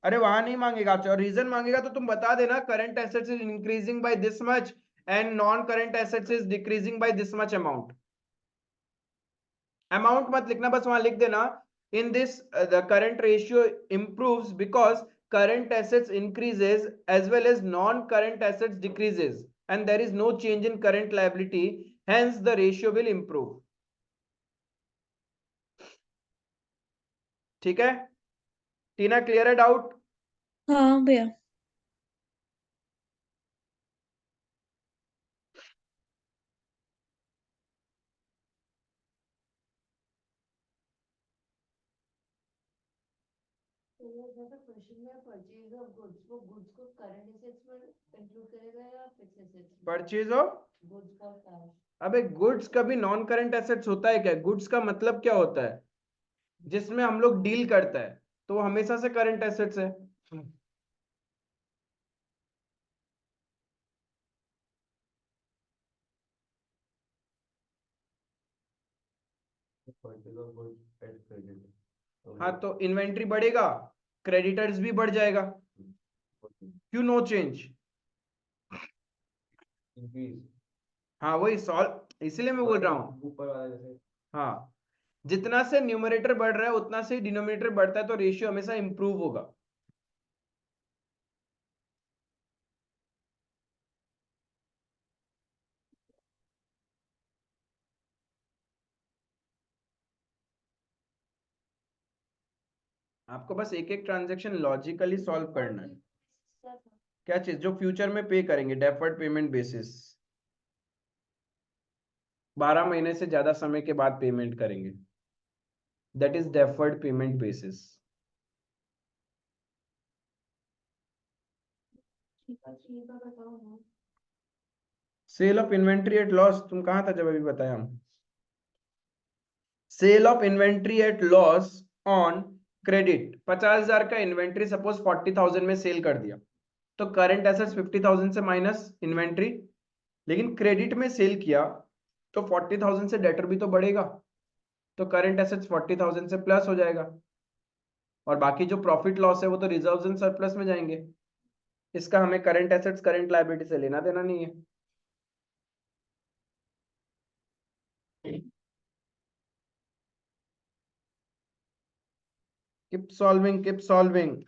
अरे वहां नहीं मांगेगा आपसे, और रीजन मांगेगा तो तुम बता देना current assets is increasing by this much and non current assets is decreasing by this much amount. Amount मत लिखना, बस वहां लिख देना in this the current ratio improves because current assets increases as well as non current assets decreases and there is no change in current liability, hence the ratio will improve। ठीक है टीना, क्लियर है डाउट? हाँ भैया। तो ये जैसे क्वेश्चन में परचेज ऑफ गुड्स, वो गुड्स को करंट एसेट्स में इंक्लूड करेगा या फिक्स एसेट्स में? Purchase of, goods for cash. अबे गुड्स कभी नॉन करंट एसेट्स होता है क्या? गुड्स का मतलब क्या होता है? जिसमें हम लोग डील करता है तो वो हमेशा से करंट एसेट्स है। हाँ तो इन्वेंट्री बढ़ेगा, क्रेडिटर्स भी बढ़ जाएगा। क्यों नो चेंज? हाँ वही सॉल्व, इसीलिए मैं बोल रहा हूँ। हाँ, जितना से न्यूमरेटर बढ़ रहा है उतना से डिनोमिनेटर बढ़ता है, तो रेशियो हमेशा इंप्रूव होगा। आपको बस एक एक ट्रांजेक्शन लॉजिकली सॉल्व करना है। क्या चीज? जो फ्यूचर में पे करेंगे, डेफर्ड पेमेंट बेसिस, 12 महीने से ज्यादा समय के बाद पेमेंट करेंगे, that is deferred payment basis. बताओ ना। Sale of inventory at loss, तुम कहाँ था जब अभी बताया हम? Sale of inventory at loss on credit, 50,000 का इन्वेंट्री सपोज 40,000 में सेल कर दिया, तो करंट एसेट्स 50,000 से माइनस इन्वेंट्री। लेकिन क्रेडिट में सेल किया तो 40,000 से डेटर भी तो बढ़ेगा, तो करंट एसेट्स 40,000 से प्लस हो जाएगा, और बाकी जो प्रॉफिट लॉस है वो तो रिजर्व्स एंड सरप्लस में जाएंगे। इसका हमें करंट एसेट्स करंट लायबिलिटी से लेना देना नहीं है। Keep solving, keep solving.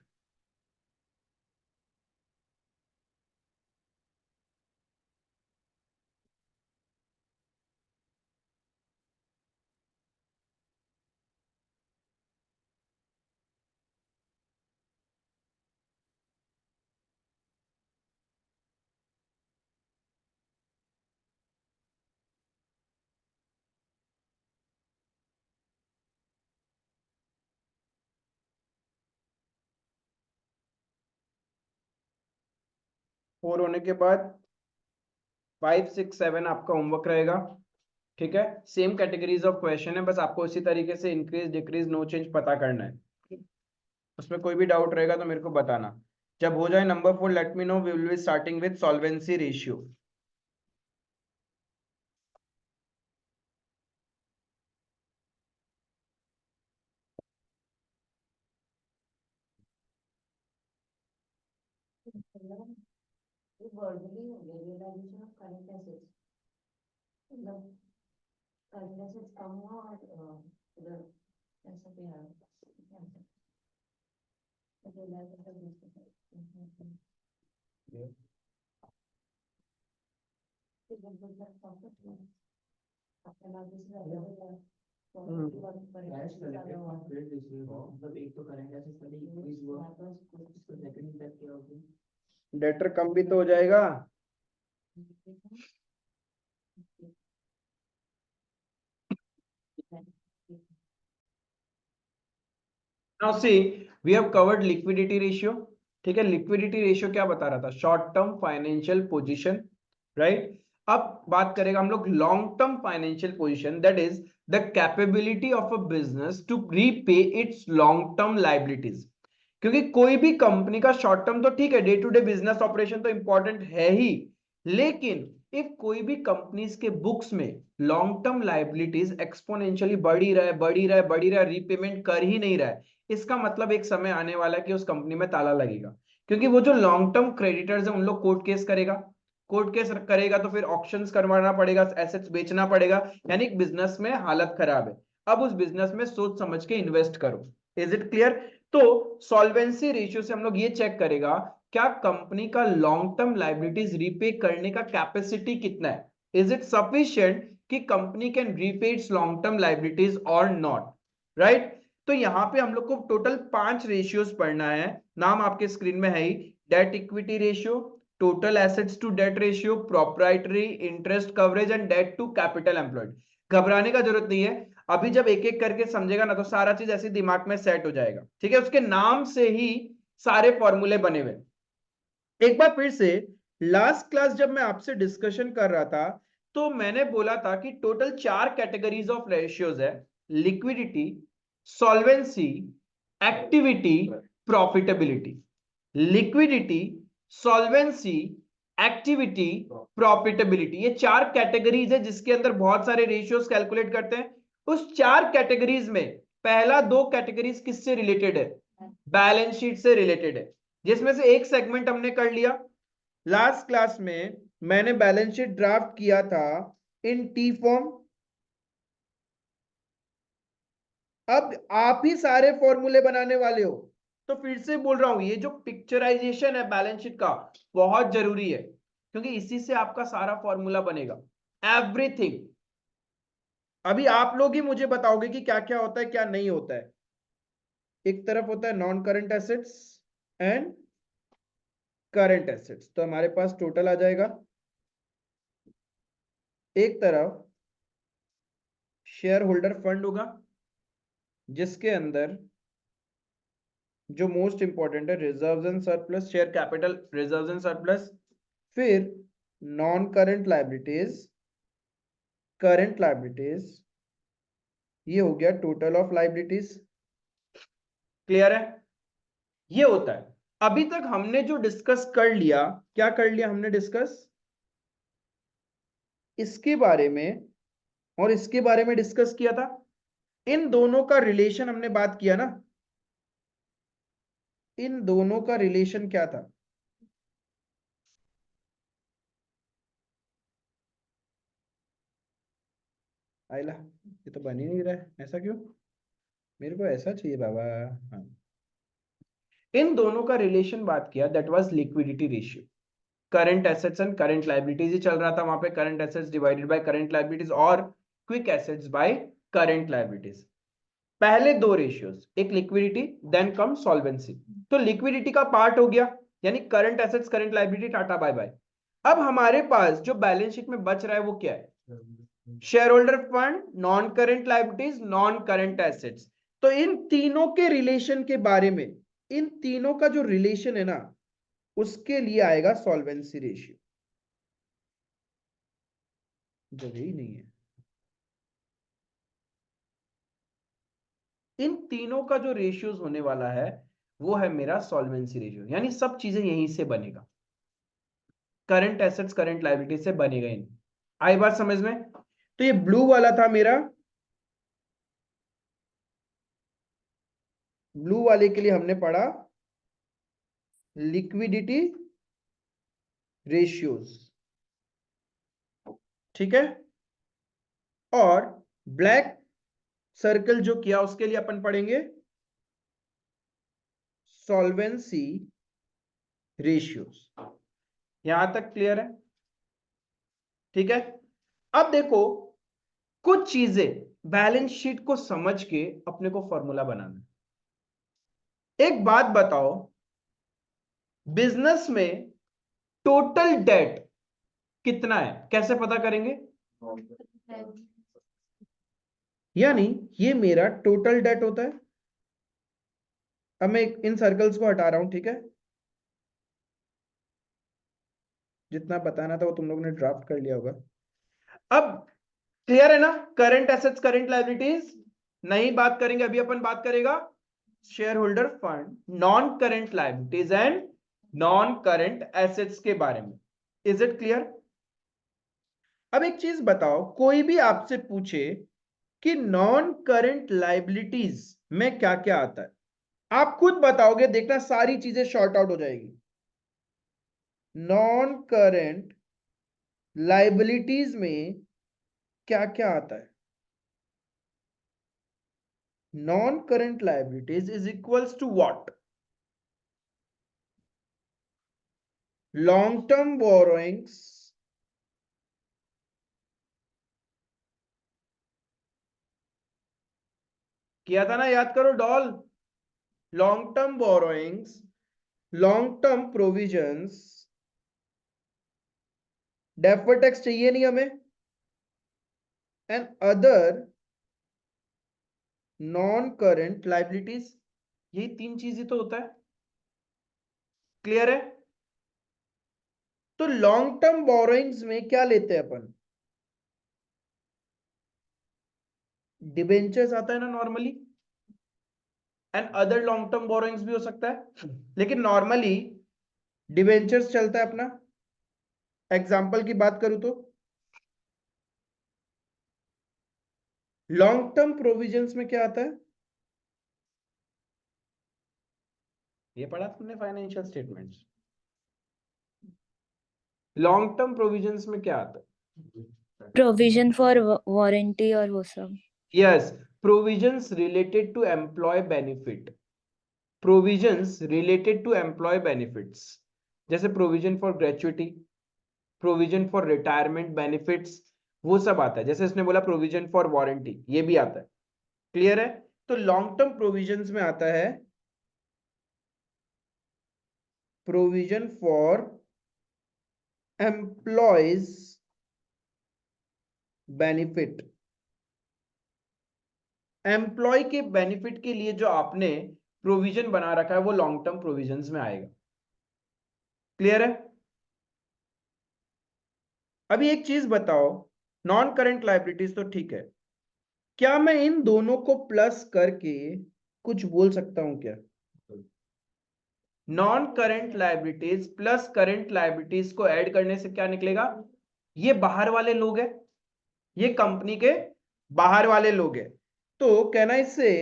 4 होने के बाद 5 6 7 आपका होमवर्क रहेगा, ठीक है। सेम कैटेगरीज ऑफ क्वेश्चन है, बस आपको इसी तरीके से इंक्रीज डिक्रीज नो चेंज पता करना है। उसमें कोई भी डाउट रहेगा तो मेरे को बताना। जब हो जाए number 4 let me know, we will be starting with solvency ratio. ये वर्बली हो गया रियलाइजेशन ऑफ करंट एसेट्स, मतलब करंट एसेट्स कम हुआ और उधर ऐसा भी है cash collected from credit receivable, मतलब एक तो करंट एसेट्स का इंक्रीज हुआ, इसका सेकंड इम्पैक्ट क्या होगा? डेटर कम भी तो हो जाएगा। Now see, we have covered liquidity ratio, ठीक है। लिक्विडिटी रेशियो क्या बता रहा था? Short term financial position, right. अब बात करेगा हम लोग long term financial position, that is the capability of a business to repay its long term liabilities. क्योंकि कोई भी कंपनी का शॉर्ट टर्म तो ठीक है, day to day business operation तो इंपॉर्टेंट है ही, लेकिन इफ कोई भी कंपनीज के बुक्स में लॉन्ग टर्म लायबिलिटीज एक्सपोनेंशियली बढ़ी रहा है, रीपेमेंट कर ही नहीं रहा है, इसका मतलब एक समय आने वाला है कि उस कंपनी में ताला लगेगा। क्योंकि वो जो लॉन्ग टर्म क्रेडिटर्स हैं उन लोग कोर्ट केस करेगा तो फिर ऑक्शंस करवाना पड़ेगा, एसेट्स बेचना पड़ेगा, यानी बिजनेस में हालत खराब है। अब उस बिजनेस में सोच समझ के इन्वेस्ट करो। Is it clear? तो सॉल्वेंसी रेशियो से हम लोग ये चेक करेगा क्या कंपनी का लॉन्ग टर्म लायबिलिटीज रीपे करने का कैपेसिटी कितना है। इज इट सफिशिएंट कि company can repay its long term liabilities और नॉट, राइट। तो यहां पे हम लोग को टोटल 5 रेशियोज पढ़ना है, नाम आपके स्क्रीन में है ही। Debt equity ratio, total assets to debt ratio, proprietary interest coverage and debt to capital employed. घबराने का जरूरत नहीं है, अभी जब एक एक करके समझेगा ना तो सारा चीज ऐसे दिमाग में सेट हो जाएगा, ठीक है। उसके नाम से ही सारे फॉर्मूले बने हुए। एक बार फिर से, लास्ट क्लास जब मैं आपसे डिस्कशन कर रहा था तो मैंने बोला था कि टोटल 4 कैटेगरीज ऑफ रेशियोज है, liquidity, solvency, activity, profitability. Liquidity, solvency, activity, profitability, ये 4 कैटेगरीज है जिसके अंदर बहुत सारे रेशियोज कैलकुलेट करते हैं। उस 4 कैटेगरीज में पहला 2 कैटेगरीज किससे रिलेटेड है? बैलेंस शीट से रिलेटेड है, जिसमें से एक सेगमेंट हमने कर लिया। लास्ट क्लास में मैंने बैलेंस शीट ड्राफ्ट किया था इन टी फॉर्म। अब आप ही सारे फॉर्मूले बनाने वाले हो, तो फिर से बोल रहा हूं ये जो पिक्चराइजेशन है बैलेंस शीट का बहुत जरूरी है, क्योंकि इसी से आपका सारा फॉर्मूला बनेगा, एवरीथिंग। अभी आप लोग ही मुझे बताओगे कि क्या क्या होता है क्या नहीं होता है। एक तरफ होता है non current assets and current assets, तो हमारे पास टोटल आ जाएगा। एक तरफ शेयर होल्डर फंड होगा जिसके अंदर जो मोस्ट इंपॉर्टेंट है reserves and surplus, share capital, reserves and surplus. फिर non current liabilities, current liabilities, ये हो गया टोटल ऑफ लायबिलिटीज। क्लियर है? ये होता है। अभी तक हमने जो डिस्कस कर लिया, क्या कर लिया हमने डिस्कस? इसके बारे में और इसके बारे में डिस्कस किया था। इन दोनों का रिलेशन हमने बात किया ना, इन दोनों का रिलेशन क्या था? आइला, ये तो बन ही नहीं रहा है, ऐसा क्यों? मेरे को ऐसा चाहिए बाबा। हाँ, इन दोनों का रिलेशन बात किया, that was liquidity ratio. Current assets and current liabilities ही चल रहा था वहां पे, current assets divided by current liabilities और quick assets by current liabilities. पहले 2 रेशियोज, एक लिक्विडिटी देन कम सॉल्वेंसी। तो लिक्विडिटी का पार्ट हो गया, यानी current assets current liability, tata bye bye. अब हमारे पास जो बैलेंस शीट में बच रहा है वो क्या है? Share holder fund, non current liabilities, non current assets. तो इन तीनों के रिलेशन के बारे में, इन तीनों का जो रिलेशन है ना, उसके लिए आएगा सॉल्वेंसी रेशियो। जगह ही नहीं है। इन तीनों का जो रेशियोज होने वाला है वो है मेरा सॉल्वेंसी रेशियो, यानी सब चीजें यहीं से बनेगा, करंट एसेट्स करंट लायबिलिटी से बनेगा ही नहीं। आई बात समझ में? तो ये ब्लू वाला था मेरा, ब्लू वाले के लिए हमने पढ़ा लिक्विडिटी रेशियोज, ठीक है। और ब्लैक सर्कल जो किया उसके लिए अपन पढ़ेंगे सॉल्वेंसी रेशियोज। यहां तक क्लियर है? ठीक है। अब देखो कुछ चीजें बैलेंस शीट को समझ के अपने को फॉर्मूला बनाना है। एक बात बताओ, बिजनेस में टोटल डेट कितना है, कैसे पता करेंगे? यानी ये मेरा टोटल डेट होता है। अब मैं इन सर्कल्स को हटा रहा हूं, ठीक है। जितना बताना था वो तुम लोगों ने ड्राफ्ट कर लिया होगा। अब क्लियर है ना? करंट एसेट्स करंट लायबिलिटीज नहीं बात करेंगे, अभी अपन बात करेगा share holder fund, non current liabilities and non current assets के बारे में। Is it clear? अब एक चीज बताओ, कोई भी आपसे पूछे कि नॉन करंट लायबिलिटीज में क्या क्या आता है, आप खुद बताओगे, देखना सारी चीजें शॉर्ट आउट हो जाएगी। नॉन करंट लायबिलिटीज में क्या क्या आता है? Non current liabilities is equals to what? Long term borrowings, किया था ना, याद करो doll. Long term borrowings, long term provisions, deferred tax चाहिए नहीं हमें, and other non current liabilities. यही तीन चीज ही तो होता है। क्लियर है? तो लॉन्ग टर्म बोरोइंग्स में क्या लेते हैं अपन? डिबेंचर्स आता है ना normally, and other long term borrowings भी हो सकता है, लेकिन नॉर्मली डिबेंचर्स चलता है अपना। एग्जांपल की बात करूं तो लॉन्ग टर्म प्रोविजंस में क्या आता है? ये पढ़ा तुमने financial statements. Long term provisions में क्या आता है? प्रोविजन फॉर वारंटी और वो सब। Yes, provisions related to employ benefit, provisions related to employ benefits, जैसे provision for gratuity, provision for retirement benefits, वो सब आता है। जैसे इसने बोला प्रोविजन फॉर वारंटी, ये भी आता है। क्लियर है? तो लॉन्ग टर्म प्रोविजंस में आता है provision for employees benefit. Employee के बेनिफिट के लिए जो आपने प्रोविजन बना रखा है वो लॉन्ग टर्म प्रोविजंस में आएगा। क्लियर है? अभी एक चीज बताओ, नॉन करंट लायबिलिटीज तो ठीक है, क्या मैं इन दोनों को प्लस करके कुछ बोल सकता हूं क्या? Non current liabilities plus current liabilities को ऐड करने से क्या निकलेगा? ये बाहर वाले लोग हैं, ये कंपनी के बाहर वाले लोग हैं। तो कहना इससे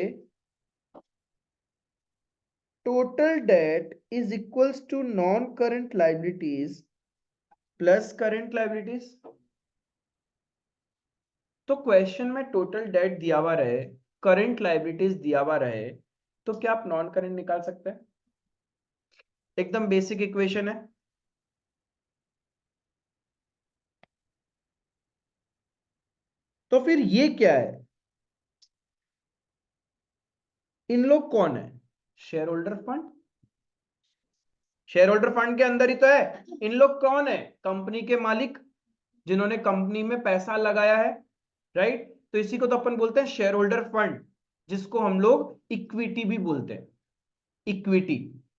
total debt is equals to non current liabilities plus current liabilities. तो क्वेश्चन में टोटल डेट दिया हुआ रहे, करंट लायबिलिटीज दिया हुआ रहे, तो क्या आप नॉन करंट निकाल सकते हैं? एकदम बेसिक इक्वेशन है। तो फिर ये क्या है? इन लोग कौन है? Share holder fund. Share holder fund के अंदर ही तो है। इन लोग कौन है? कंपनी के मालिक, जिन्होंने कंपनी में पैसा लगाया है, राइट। तो इसी को तो अपन बोलते हैं शेयर होल्डर फंड, जिसको हम लोग इक्विटी भी बोलते हैं। इक्विटी,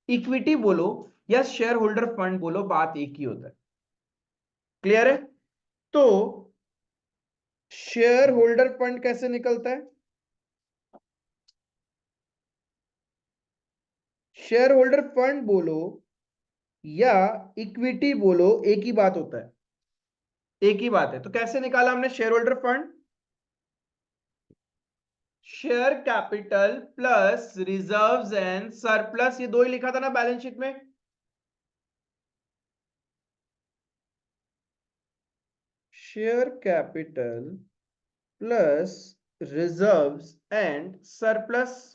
इक्विटी बोलो या शेयर होल्डर फंड बोलो, बात एक ही होता है। क्लियर है? तो शेयर होल्डर फंड कैसे निकलता है? शेयर होल्डर फंड बोलो या इक्विटी बोलो, एक ही बात होता है, एक ही बात है। तो कैसे निकाला हमने share holder fund? Share capital plus reserves and surplus, ये दो ही लिखा था ना बैलेंस शीट में। Share capital plus reserves and surplus.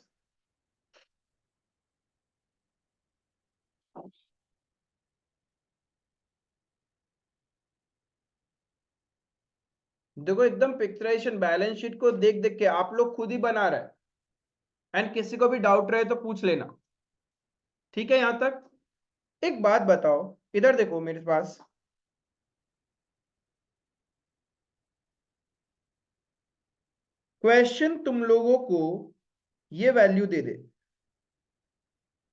देखो एकदम पिक्चराइजेशन, बैलेंस शीट को देख देख के आप लोग खुद ही बना रहे हैं, एंड किसी को भी डाउट रहे तो पूछ लेना। ठीक है यहां तक? एक बात बताओ, इधर देखो मेरे पास, क्वेश्चन तुम लोगों को ये वैल्यू दे दे,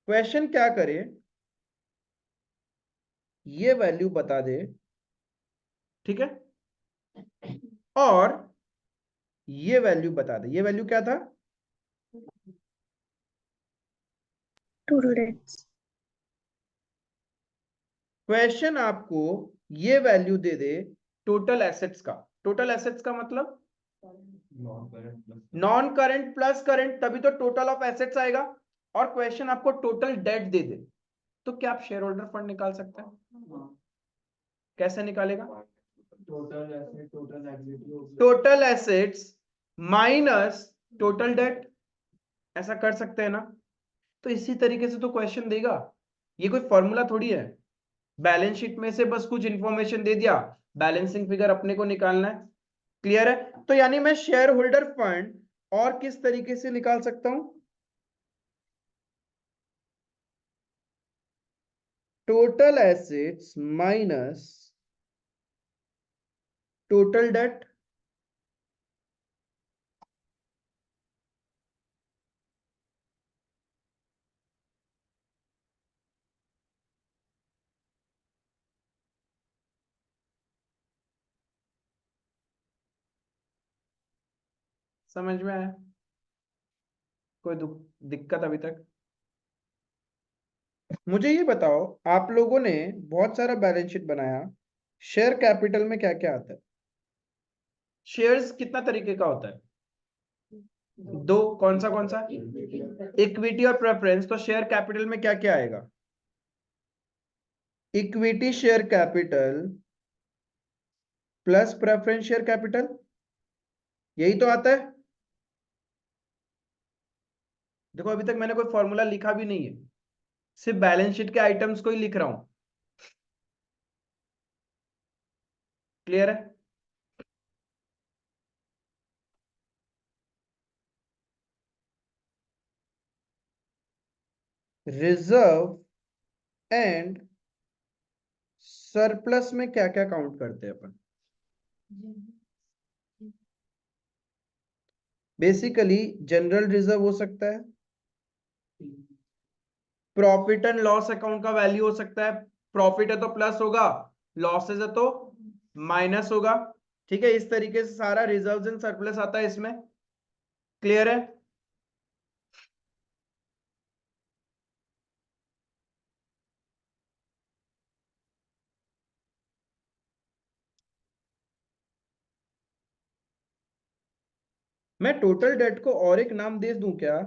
क्वेश्चन क्या करे, ये वैल्यू बता दे, ठीक है, और ये वैल्यू बता दे। ये वैल्यू क्या था? Total debts. क्वेश्चन आपको ये वैल्यू दे दे टोटल एसेट्स का। टोटल एसेट्स का मतलब नॉन करंट प्लस करंट, तभी तो टोटल ऑफ एसेट्स आएगा। और क्वेश्चन आपको टोटल डेट दे दे, तो क्या आप शेयर होल्डर फंड निकाल सकते हैं? कैसे निकालेगा? Total asset total liability total assets minus total date, ऐसा कर सकते हैं ना? तो इसी तरीके से तो क्वेश्चन देगा। ये कोई फॉर्मूला थोड़ी है, बैलेंस शीट में से बस कुछ इंफॉर्मेशन दे दिया, बैलेंसिंग फिगर अपने को निकालना है। क्लियर है? तो यानी मैं शेयर होल्डर फंड और किस तरीके से निकाल सकता हूं? Total assets minus total date. समझ में आया? कोई दिक्कत अभी तक? मुझे ये बताओ, आप लोगों ने बहुत सारा बैलेंस शीट बनाया, शेयर कैपिटल में क्या क्या आता है? शेयर्स कितना तरीके का होता है? दो। कौन सा? इक्विटी और प्रेफरेंस। तो शेयर कैपिटल में क्या क्या आएगा? Equity share capital plus preference share capital, यही तो आता है। देखो अभी तक मैंने कोई फॉर्मूला लिखा भी नहीं है, सिर्फ बैलेंस शीट के आइटम्स को ही लिख रहा हूं। क्लियर है? रिजर्व एंड सरप्लस में क्या क्या काउंट करते हैं अपन? बेसिकली जनरल रिजर्व हो सकता है, प्रॉफिट एंड लॉस अकाउंट का वैल्यू हो सकता है, प्रॉफिट है तो प्लस होगा, लॉसेज है तो माइनस होगा। ठीक है, इस तरीके से सारा रिजर्व्स एंड सरप्लस आता है इसमें। क्लियर है? मैं टोटल डेट को और एक नाम दे दूं क्या?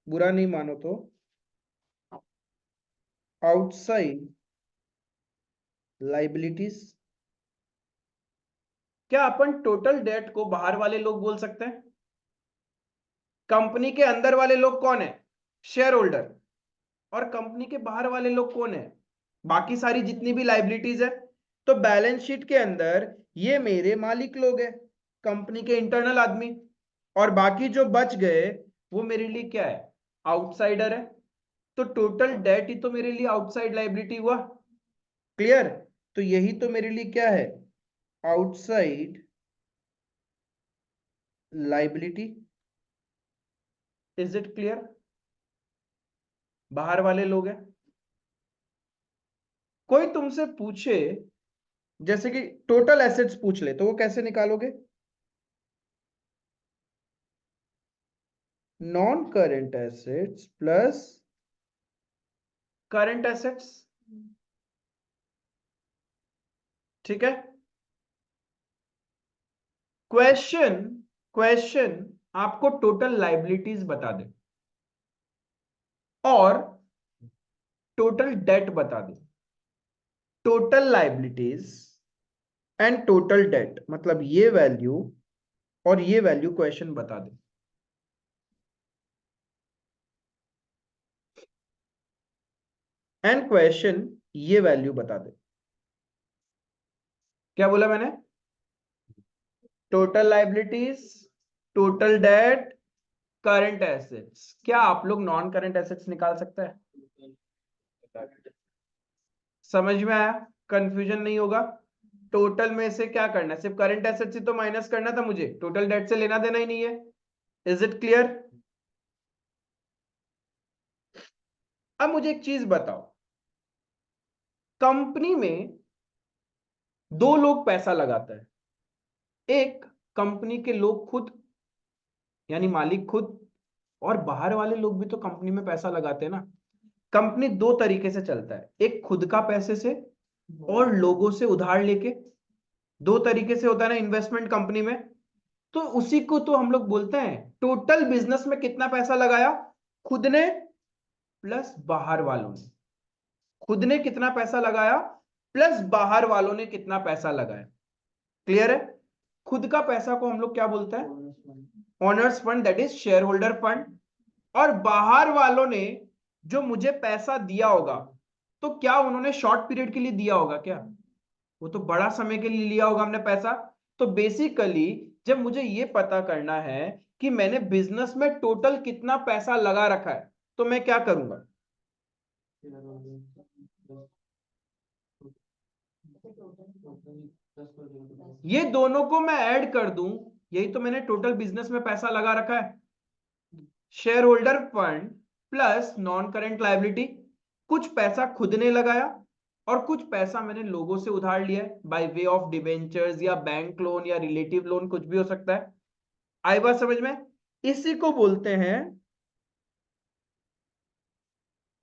बुरा नहीं मानो तो, आउटसाइड लाइबिलिटीज। क्या अपन टोटल डेट को बाहर वाले लोग बोल सकते हैं? कंपनी के अंदर वाले लोग कौन है? Share holder. और कंपनी के बाहर वाले लोग कौन है? बाकी सारी जितनी भी लाइबिलिटीज है। तो बैलेंस शीट के अंदर ये मेरे मालिक लोग हैं, कंपनी के इंटरनल आदमी, और बाकी जो बच गए वो मेरे लिए क्या है? आउटसाइडर है। तो टोटल डेट ही तो मेरे लिए आउटसाइड लाइबिलिटी हुआ। क्लियर? तो यही तो मेरे लिए क्या है? Outside liability. Is it clear? बाहर वाले लोग हैं। कोई तुमसे पूछे जैसे कि टोटल एसेट्स पूछ ले तो वो कैसे निकालोगे? Non current assets plus current assets, ठीक है। क्वेश्चन क्वेश्चन आपको टोटल लाइबिलिटीज बता दे और टोटल डेट बता दे। Total liabilities and total debt मतलब ये वैल्यू और ये वैल्यू क्वेश्चन बता दे। एंड क्वेश्चन ये वैल्यू बता दे। क्या बोला मैंने? Total liabilities, total debt, current assets. क्या आप लोग नॉन करंट एसेट्स निकाल सकते हैं? समझ में आया? कंफ्यूजन नहीं होगा। टोटल में से क्या करना है? सिर्फ करंट एसेट्स ही तो माइनस करना था मुझे, टोटल डेट से लेना देना ही नहीं है। Is it clear? अब मुझे एक चीज बताओ, कंपनी में दो लोग पैसा लगाते हैं। एक कंपनी के लोग खुद यानी मालिक खुद, और बाहर वाले लोग भी तो कंपनी में पैसा लगाते हैं ना। कंपनी दो तरीके से चलता है, एक खुद का पैसे से और लोगों से उधार लेके। दो तरीके से होता है ना इन्वेस्टमेंट कंपनी में। तो उसी को तो हम लोग बोलते हैं टोटल बिजनेस में कितना पैसा लगाया, खुद ने प्लस बाहर वालों ने। खुद ने कितना पैसा लगाया प्लस बाहर वालों ने कितना पैसा लगाया। क्लियर है? खुद का पैसा को हम लोग क्या बोलते हैं? Owner's fund, that is share holder fund. और बाहर वालों ने जो मुझे पैसा दिया होगा, तो क्या उन्होंने शॉर्ट पीरियड के लिए दिया होगा क्या? वो तो बड़ा समय के लिए लिया होगा हमने पैसा। तो बेसिकली जब मुझे ये पता करना है कि मैंने बिजनेस में टोटल कितना पैसा लगा रखा है, तो मैं क्या करूंगा? ये दोनों को मैं ऐड कर दूं, यही तो मैंने टोटल बिजनेस में पैसा लगा रखा है। Share holder fund plus non current liability. कुछ पैसा खुद ने लगाया और कुछ पैसा मैंने लोगों से उधार लिया है बाय वे ऑफ डिबेंचर्स या बैंक लोन या रिलेटिव लोन, कुछ भी हो सकता है। आई बात समझ में? इसी को बोलते हैं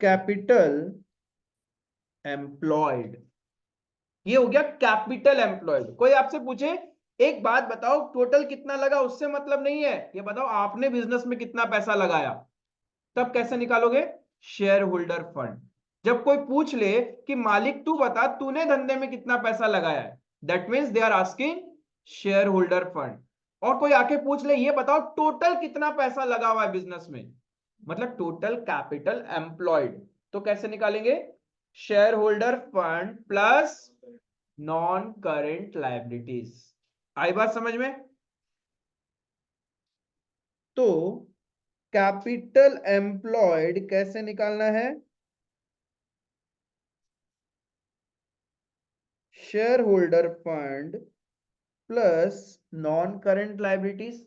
कैपिटल एम्प्लॉयड। ये हो गया कैपिटल एम्प्लॉयड। कोई आपसे पूछे एक बात बताओ टोटल कितना लगा, उससे मतलब नहीं है, ये बताओ आपने बिजनेस में कितना पैसा लगाया। तब कैसे निकालोगे? Share holder fund. जब कोई पूछ ले कि मालिक तू बता तूने धंधे में कितना पैसा लगाया है, that means they are asking share holder fund. और कोई आके पूछ ले ये बताओ टोटल कितना पैसा लगा हुआ है बिजनेस में, मतलब टोटल कैपिटल एम्प्लॉयड। तो कैसे निकालेंगे? Share holder fund plus non current liabilities. आई बात समझ में? तो कैपिटल एम्प्लॉयड कैसे निकालना है? Share holder fund plus non current liabilities.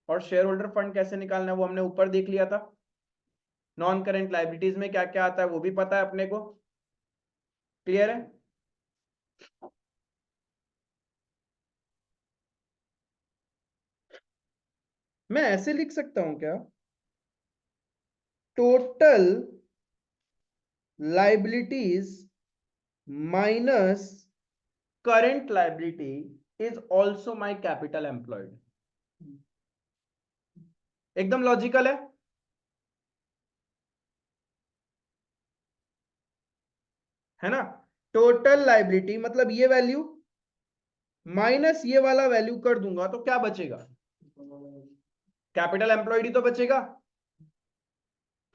और शेयर होल्डर फंड कैसे निकालना है वो हमने ऊपर देख लिया था। नॉन करेंट लायबिलिटीज में क्या क्या आता है वो भी पता है अपने को। क्लियर है? मैं ऐसे लिख सकता हूं क्या? Total liabilities minus current liability is also my capital employed. एकदम लॉजिकल है ना? टोटल लायबिलिटी मतलब ये वैल्यू माइनस ये वाला वैल्यू कर दूंगा तो क्या बचेगा? कैपिटल एम्प्लॉयड ही तो बचेगा।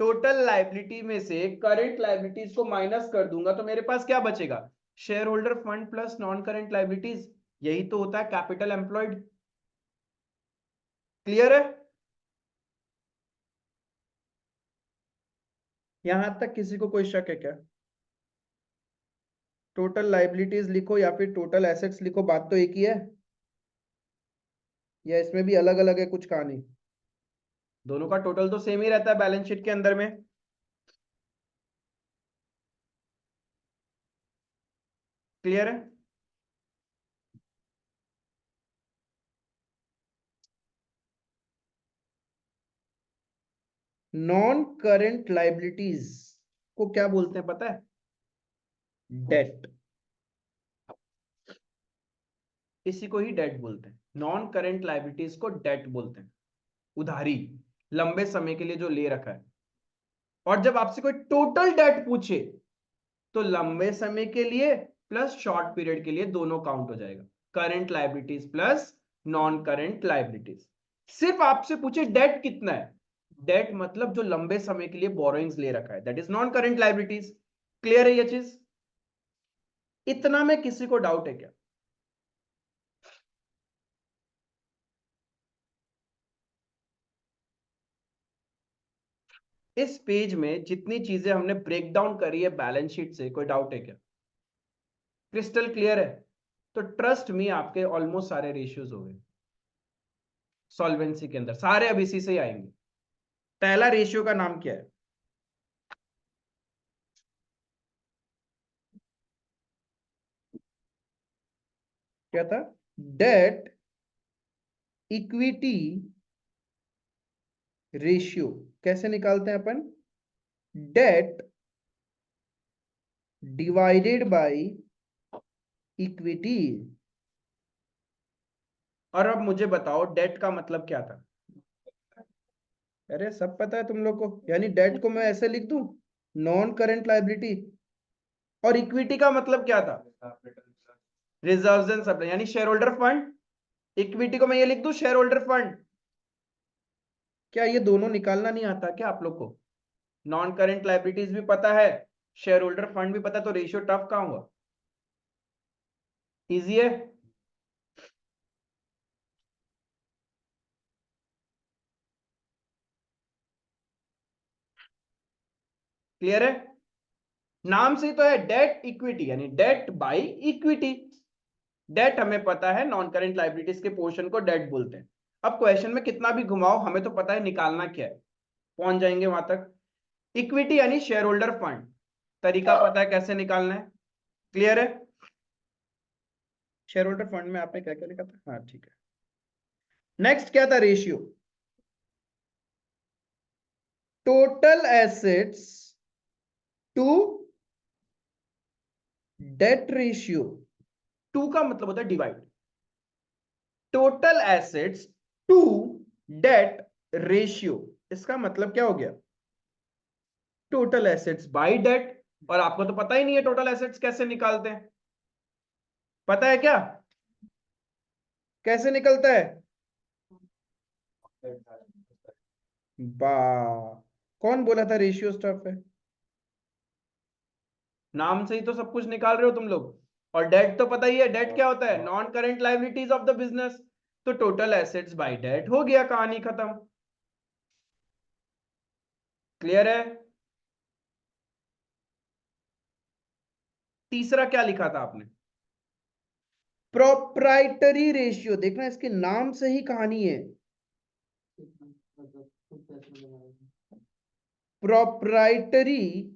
टोटल लायबिलिटी में से करंट लायबिलिटीज को माइनस कर दूंगा तो मेरे पास क्या बचेगा? Share holder fund plus non current liabilities. यही तो होता है कैपिटल एम्प्लॉयड। क्लियर है? यहां तक किसी को कोई शक है क्या? टोटल लायबिलिटीज लिखो या फिर टोटल एसेट्स लिखो, बात तो एक ही है, या इसमें भी अलग अलग है कुछ कहानी? दोनों का टोटल तो सेम ही रहता है बैलेंस शीट के अंदर में। क्लियर है? नॉन करेंट लाइबिलिटीज को क्या बोलते हैं पता है? डेट। इसी को ही डेट बोलते हैं। नॉन करेंट लाइबिलिटीज को डेट बोलते हैं। उधारी, लंबे समय के लिए जो ले रखा है। और जब आपसे कोई टोटल डेट पूछे तो लंबे समय के लिए प्लस शॉर्ट पीरियड के लिए दोनों काउंट हो जाएगा। Current liabilities plus non current liabilities. सिर्फ आपसे पूछे डेट कितना है, डेट मतलब जो लंबे समय के लिए बोरोइंग्स ले रखा है, that is non current liabilities. Clear है ये चीज? इतना में किसी को डाउट है क्या? इस पेज में जितनी चीजें हमने ब्रेक डाउन करी है बैलेंस शीट से, कोई डाउट है क्या? क्रिस्टल क्लियर है? तो ट्रस्ट मी, आपके ऑलमोस्ट सारे रेशियोज हो गए सॉल्वेंसी के अंदर, सारे अब इसी से ही आएंगे। पहला रेशियो का नाम क्या है? क्या था? Debt equity ratio. कैसे निकालते हैं अपन? Debt divided by equity. और अब मुझे बताओ डेट का मतलब क्या था? अरे सब पता है तुम लोग को, यानी डेट को मैं ऐसे लिख दूं, नॉन करेंट लाइबिलिटी। और इक्विटी का मतलब क्या था? रिजर्व्स एंड सरप्लस, यानी शेयर होल्डर फंड। इक्विटी को मैं ये लिख दूं, शेयर होल्डर फंड। क्या ये दोनों निकालना नहीं आता क्या आप लोग को? नॉन करेंट लाइबिलिटीज भी पता है, शेयर होल्डर फंड भी पता है, तो रेशियो टफ कहां हुआ? इजी है। क्लियर है? नाम से ही तो है डेट इक्विटी, यानी डेट बाय इक्विटी। डेट हमें पता है, नॉन करेंट लाइबिलिटीज के पोर्शन को डेट बोलते हैं। अब क्वेश्चन में कितना भी घुमाओ, हमें तो पता है निकालना क्या है, पहुंच जाएंगे वहां तक। इक्विटी यानी शेयर होल्डर फंड, तरीका पता है कैसे निकालना है। क्लियर है? शेयर होल्डर फंड में आपने क्या क्या लिखा था? हाँ ठीक है। नेक्स्ट क्या था ratio? Total assets to debt ratio. To का मतलब होता है divide. Total assets to debt ratio, इसका मतलब क्या हो गया? Total assets by debt. और आपको तो पता ही नहीं है टोटल एसेट्स कैसे निकालते हैं, पता है क्या कैसे निकलता है? बा, कौन बोला था रेशियो स्टफ है? नाम से ही तो सब कुछ निकाल रहे हो तुम लोग। और डेट तो पता ही है, डेट क्या होता है? Non current liabilities of the business. तो टोटल एसेट्स बाय डेट, हो गया, कहानी खत्म। क्लियर है? तीसरा क्या लिखा था आपने? Proprietary ratio. देखना इसके नाम से ही कहानी है। Proprietary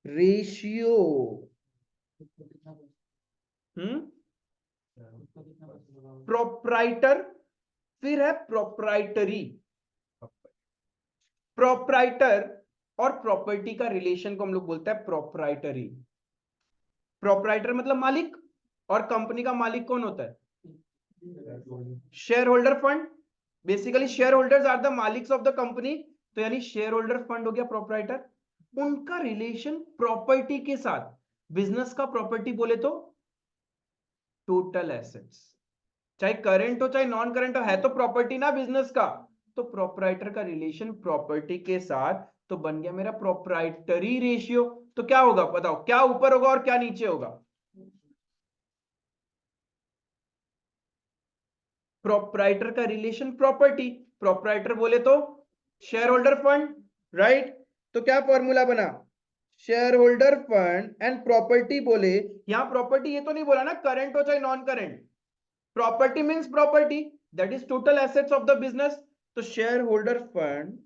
ratio. प्रोप्राइटर, फिर है प्रोप्राइटरी। प्रोप्राइटर और प्रॉपर्टी का रिलेशन को हम लोग बोलते हैं प्रोप्राइटरी। प्रोप्राइटर मतलब मालिक, और कंपनी का मालिक कौन होता है? Share holder fund. Basically share holders are the मालिक्स ऑफ द कंपनी, तो यानी शेयर होल्डर फंड हो गया प्रोप्राइटर। उनका रिलेशन प्रॉपर्टी के साथ, बिजनेस का प्रॉपर्टी बोले तो टोटल एसेट्स, चाहे करंट हो चाहे नॉन करंट हो, है तो प्रॉपर्टी ना बिजनेस का। तो प्रोप्राइटर का रिलेशन प्रॉपर्टी के साथ, तो बन गया मेरा प्रोप्राइटरी रेशियो। तो क्या होगा बताओ, क्या ऊपर होगा और क्या नीचे होगा? प्रोप्राइटर का रिलेशन प्रॉपर्टी, प्रोप्राइटर बोले तो शेयर होल्डर फंड, राइट? तो क्या फॉर्मूला बना? Share holder fund and property बोले। यहां प्रॉपर्टी ये तो नहीं बोला ना करंट हो चाहे non current, property means property, that is total assets of the business. तो share holder fund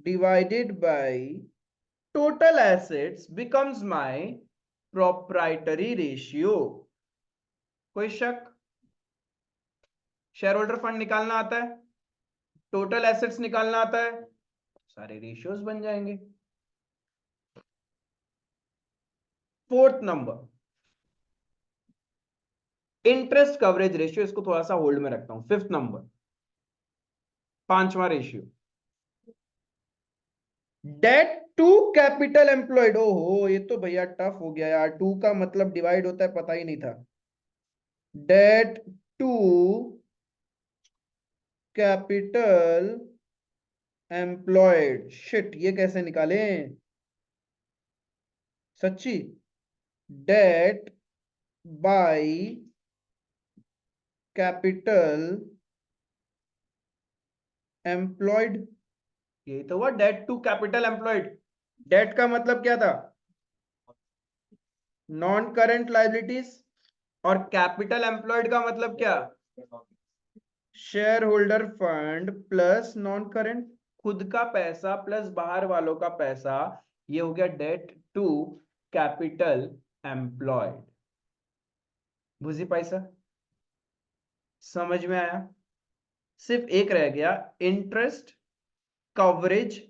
divided by total assets becomes my proprietary ratio. कोई शक? शेयर होल्डर फंड निकालना आता है, टोटल एसेट्स निकालना आता है, सारे रेशियोज बन जाएंगे। Fourth number, interest coverage ratio, इसको थोड़ा सा होल्ड में रखता हूं। फिफ्थ नंबर, पांचवा ratio, debt to capital employed. ओहो, ये तो भैया टफ हो गया यार, टू का मतलब डिवाइड होता है, पता ही नहीं था। Debt to capital employed, shit, ये कैसे निकालें सच्ची? डेट बाय कैपिटल एम्प्लॉयड, यही तो हुआ debt to capital employed. Debt का मतलब क्या था? नॉन करंट लायबिलिटीज, और कैपिटल एम्प्लॉयड का मतलब क्या? Share holder fund plus non current, खुद का पैसा प्लस बाहर वालों का पैसा, ये हो गया डेट टू कैपिटल एम्प्लॉयड। बुझी पैसा? समझ में आया? सिर्फ एक रह गया, इंटरेस्ट कवरेज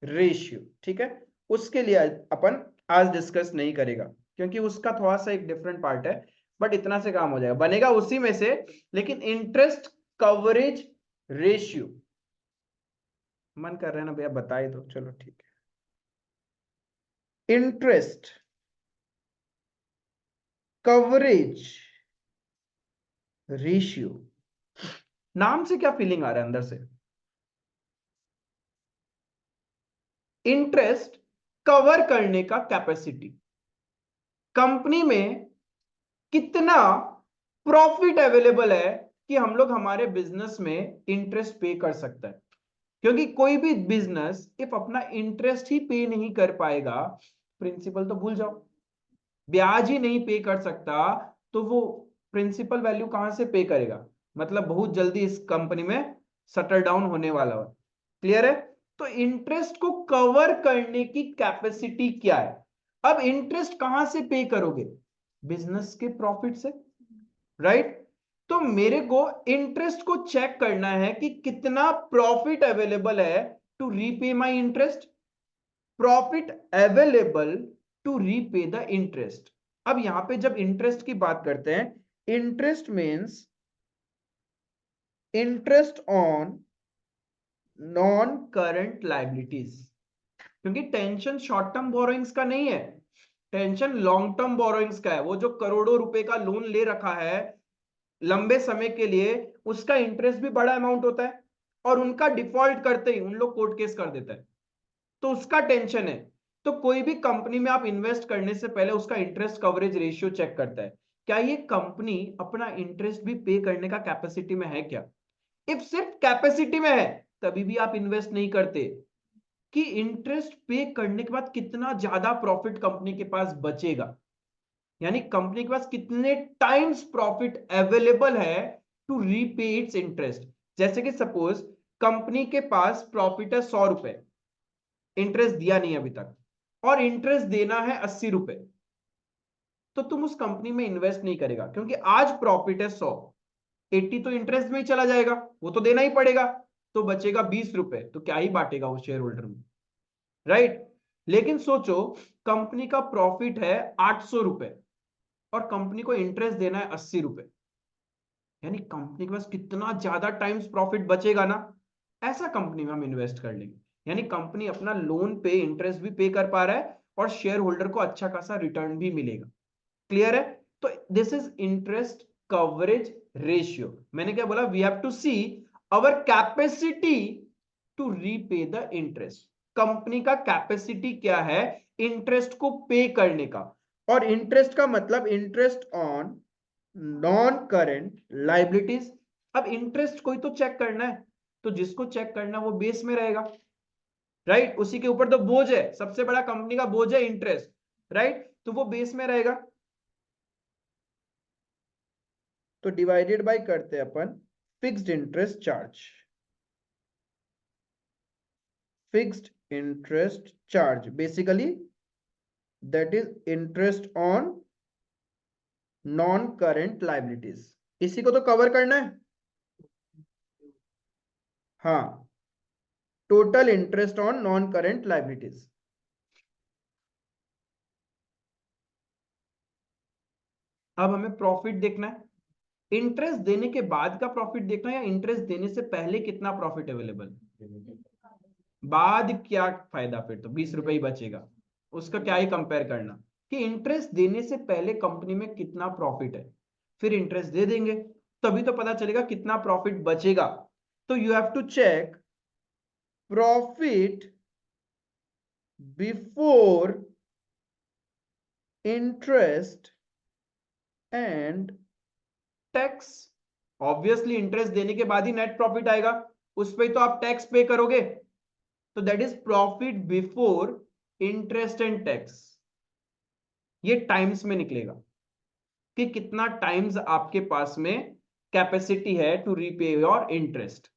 रेशियो। ठीक है, उसके लिए अपन आज डिस्कस नहीं करेगा, क्योंकि उसका थोड़ा सा एक डिफरेंट पार्ट है, बट इतना से काम हो जाएगा, बनेगा उसी में से। लेकिन इंटरेस्ट कवरेज रेशियो मन कर रहे हैं ना भैया, बता ही दो, चलो ठीक है। इंटरेस्ट कवरेज रेशियो, नाम से क्या फीलिंग आ रहा है अंदर से? इंटरेस्ट कवर करने का कैपेसिटी, कंपनी में कितना प्रॉफिट अवेलेबल है कि हम लोग हमारे बिजनेस में इंटरेस्ट पे कर सकता है। क्योंकि कोई भी बिजनेस इफ अपना इंटरेस्ट ही पे नहीं कर पाएगा, प्रिंसिपल तो भूल जाओ, ब्याज ही नहीं पे कर सकता, तो वो प्रिंसिपल वैल्यू कहां से पे करेगा? मतलब बहुत जल्दी इस कंपनी में सटल डाउन होने वाला है। क्लियर है? तो इंटरेस्ट को कवर करने की कैपेसिटी क्या है? अब इंटरेस्ट कहां से पे करोगे? बिजनेस के प्रॉफिट से, राइट? तो मेरे को इंटरेस्ट को चेक करना है कि कितना प्रॉफिट अवेलेबल है to repay my interest, profit available to repay the interest. अब यहां पे जब इंटरेस्ट की बात करते हैं, interest means interest on non current liabilities, क्योंकि टेंशन शॉर्ट टर्म बोरोइंग्स का नहीं है, टेंशन लॉन्ग टर्म बोरोइंग्स का है। वो जो करोड़ों रुपए का लोन ले रखा है लंबे समय के लिए, उसका इंटरेस्ट भी बड़ा अमाउंट होता है, और उनका डिफॉल्ट करते ही उन लोग कोर्ट केस कर देता है, तो उसका टेंशन है। तो कोई भी कंपनी में आप इन्वेस्ट करने से पहले उसका इंटरेस्ट कवरेज रेशियो चेक करता है, क्या ये कंपनी अपना इंटरेस्ट भी पे करने का कैपेसिटी में है क्या? इफ सिर्फ कैपेसिटी में है, तभी भी आप इन्वेस्ट नहीं करते कि इंटरेस्ट पे करने के बाद कितना ज्यादा प्रॉफिट कंपनी के पास बचेगा, यानी कंपनी के पास कितने टाइम्स प्रॉफिट अवेलेबल है टू रीपे इट्स इंटरेस्ट। जैसे कि सपोज कंपनी के पास प्रॉफिट है 100 रुपए, इंटरेस्ट दिया नहीं अभी तक, और इंटरेस्ट देना है 80 रुपए, तो तुम उस कंपनी में इन्वेस्ट नहीं करेगा, क्योंकि आज प्रॉफिट है 100, 80 तो इंटरेस्ट में ही चला जाएगा, वो तो देना ही पड़ेगा, तो बचेगा 20 रुपए, तो क्या ही बांटेगा वो शेयर होल्डर में, राइट? लेकिन सोचो कंपनी का प्रॉफिट है 800 रुपए और कंपनी को इंटरेस्ट देना है 80 रुपए, यानी कंपनी के पास कितना ज्यादा टाइम्स प्रॉफिट बचेगा ना। ऐसा कंपनी में हम इन्वेस्ट कर लेंगे, यानी कंपनी अपना लोन पे इंटरेस्ट भी पे कर पा रहा है और शेयर होल्डर को अच्छा खासा रिटर्न भी मिलेगा। क्लियर है? तो this is interest coverage ratio. मैंने क्या बोला? We have to see our capacity to repay the interest, company का कैपेसिटी क्या है इंटरेस्ट को पे करने का। और इंटरेस्ट का मतलब interest on non current liabilities. अब इंटरेस्ट कोई तो चेक करना है, तो जिसको चेक करना वो बेस में रहेगा, राइट? उसी के ऊपर तो बोझ है, सबसे बड़ा कंपनी का बोझ है इंटरेस्ट, राइट? तो वो बेस में रहेगा, तो डिवाइडेड बाय करते हैं अपन fixed interest charge, fixed interest charge basically that is interest on non current liabilities. इसी को तो कवर करना है। हाँ, total interest on non current liabilities. अब हमें प्रॉफिट देखना है। इंटरेस्ट देने के बाद का प्रॉफिट देखना है या इंटरेस्ट देने से पहले कितना प्रॉफिट अवेलेबल। बाद क्या फायदा, फिर तो 20 रुपए ही बचेगा, उसका क्या ही कंपेयर करना कि इंटरेस्ट देने से पहले कंपनी में कितना प्रॉफिट है, फिर इंटरेस्ट दे देंगे तभी तो पता चलेगा कितना प्रॉफिट बचेगा। तो you have to check profit before interest and tax. Obviously interest देने के बाद ही नेट प्रॉफिट आएगा, उस पर तो आप टैक्स पे करोगे, तो that is profit before interest and tax. ये टाइम्स में निकलेगा कि कितना टाइम्स आपके पास में कैपेसिटी है to repay your interest.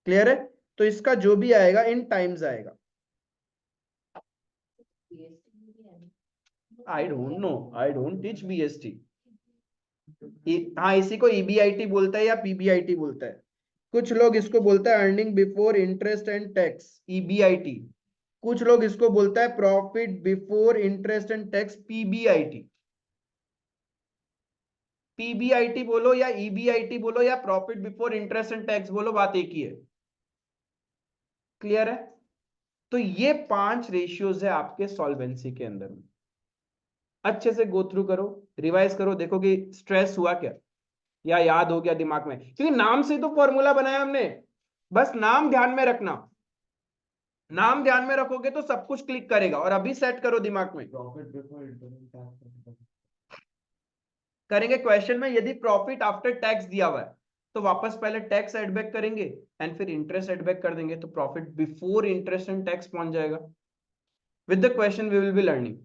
Clear है? तो इसका जो भी आएगा इन टाइम्स आएगा। I don't know, I don't teach BST. हाँ, इसी को ईबीआईटी बोलता है या पीबीआईटी बोलता है। कुछ लोग इसको बोलता है earning before interest and tax, EBIT. कुछ लोग इसको बोलता है profit before interest and tax, PBIT. PBIT बोलो या ईबीआईटी बोलो या profit before interest and tax बोलो, बात एक ही है। क्लियर है? तो ये 5 रेशियोज है आपके सॉल्वेंसी के अंदर में। अच्छे से गो थ्रू करो, रिवाइज करो, देखो कि स्ट्रेस हुआ क्या या याद हो गया दिमाग में, क्योंकि नाम से तो फॉर्मूला बनाया हमने। बस नाम ध्यान में रखना, नाम ध्यान में रखोगे तो सब कुछ क्लिक करेगा। और अभी सेट करो दिमाग में, करेंगे क्वेश्चन में यदि प्रॉफिट आफ्टर टैक्स दिया हुआ है तो वापस पहले टैक्स एड बैक करेंगे एंड फिर इंटरेस्ट एड बैक कर देंगे, तो profit before interest and tax पहुंच जाएगा। With the question we will be learning.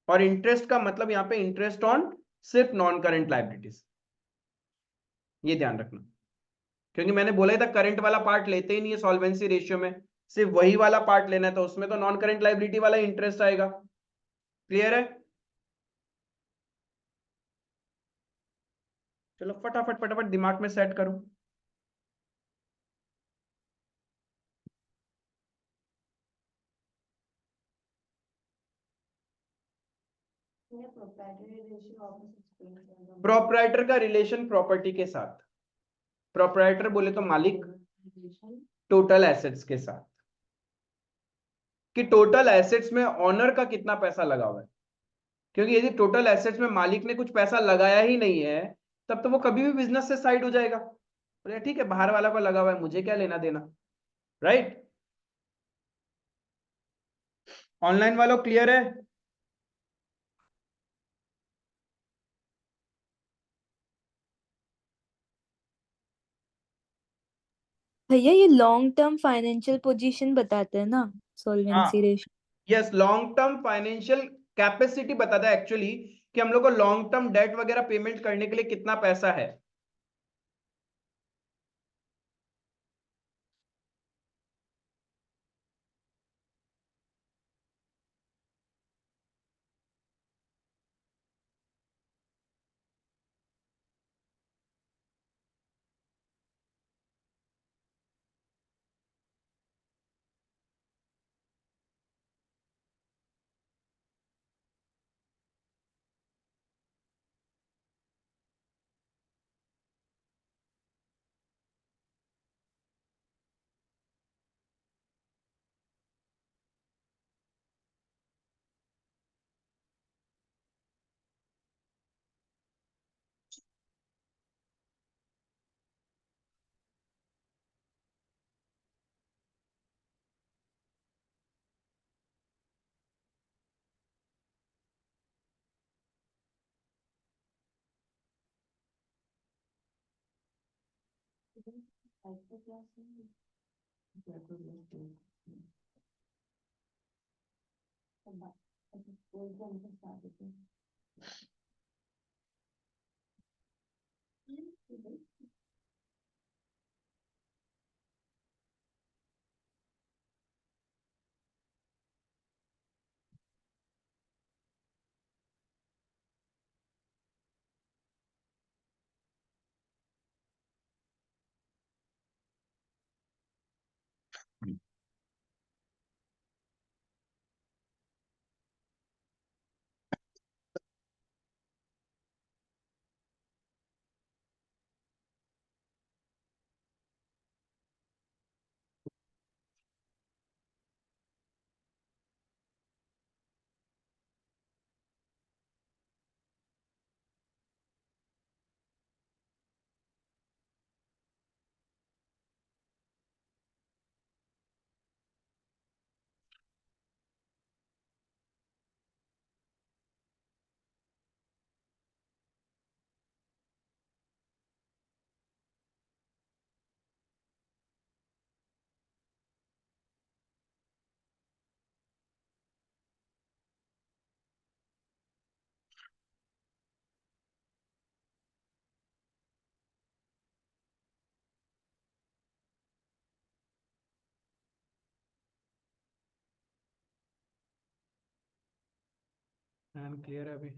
और इंटरेस्ट का मतलब यहां पे इंटरेस्ट ऑन सिर्फ नॉन करेंट लाइबिलिटीज, ये ध्यान रखना। क्योंकि मैंने बोला था करंट वाला पार्ट लेते ही नहीं है सॉल्वेंसी रेशियो में, सिर्फ वही वाला पार्ट लेना है, तो उसमें तो नॉन करंट लाइबिलिटी वाला इंटरेस्ट आएगा। क्लियर है? चलो फटाफट फटाफट दिमाग में सेट करो। प्रोप्राइटर का रिलेशन प्रॉपर्टी के साथ, प्रोप्राइटर बोले तो मालिक, टोटल एसेट्स के साथ, कि टोटल एसेट्स में ऑनर का कितना पैसा लगा हुआ है। क्योंकि यदि टोटल एसेट्स में मालिक ने कुछ पैसा लगाया ही नहीं है तब तो वो कभी भी बिजनेस से साइड हो जाएगा, बोले ठीक है बाहर वाला को लगा हुआ है, मुझे क्या लेना देना। राइट? ऑनलाइन वालों क्लियर है? भैया ये लॉन्ग टर्म फाइनेंशियल पोजीशन बताते हैं ना, हाँ, solvency ratio. Yes, long term financial capacity बताता है एक्चुअली कि हम लोग को लॉन्ग टर्म डेट वगैरह पेमेंट करने के लिए कितना पैसा है। क्लियर है अभी?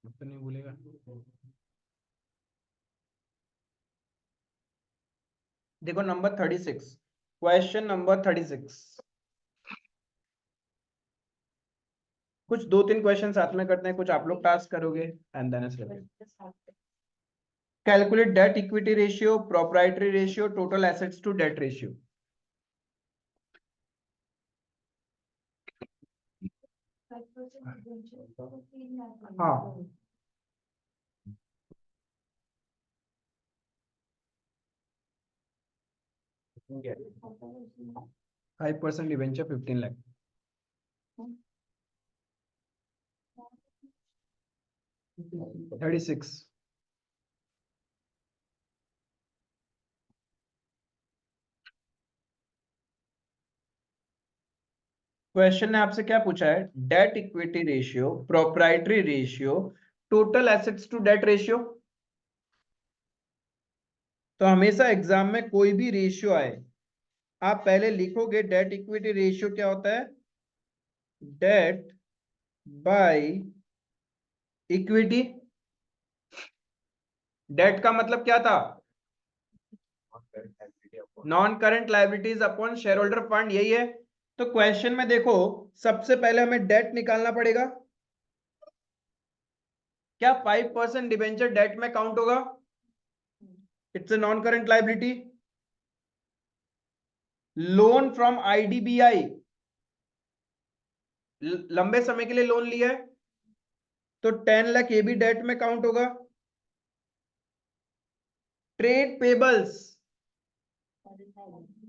अब तो नहीं भूलेगा। देखो नंबर 36, क्वेश्चन नंबर 36। कुछ 2-3 क्वेश्चन साथ में करते हैं, कुछ आप लोग टास्क करोगे and then calculate debt equity ratio, proprietary ratio, total assets to debt ratio. हाँ 5% डिवेंचर 15 लाख। 36। क्वेश्चन ने आपसे क्या पूछा है? Debt equity ratio, proprietary ratio, total assets to debt ratio. तो हमेशा एग्जाम में कोई भी रेशियो आए, आप पहले लिखोगे डेट इक्विटी रेशियो क्या होता है? Date by equity. डेट का मतलब क्या था? Non current liabilities upon share holder fund, यही है। तो क्वेश्चन में देखो, सबसे पहले हमें डेट निकालना पड़ेगा। क्या 5% डिबेंचर डेट में काउंट होगा? It's a non current liability. Loan from IDBI, लंबे समय के लिए लोन लिया है, तो 10 लाख ये भी डेट में काउंट होगा। ट्रेड पेबल्स,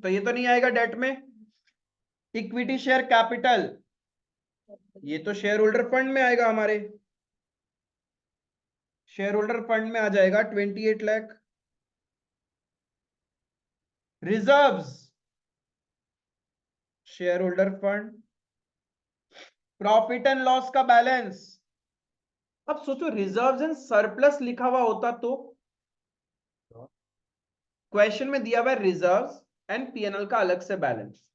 तो ये तो नहीं आएगा डेट में। इक्विटी शेयर कैपिटल, ये तो शेयर होल्डर फंड में आएगा हमारे। शेयर होल्डर फंड में आ जाएगा 28 lakh. Reserves, share holder fund. Profit and loss का बैलेंस। अब सोचो रिजर्व्स एंड सरप्लस लिखा हुआ होता तो क्वेश्चन में दिया हुआ है रिजर्व्स एंड पीएनएल का अलग से बैलेंस।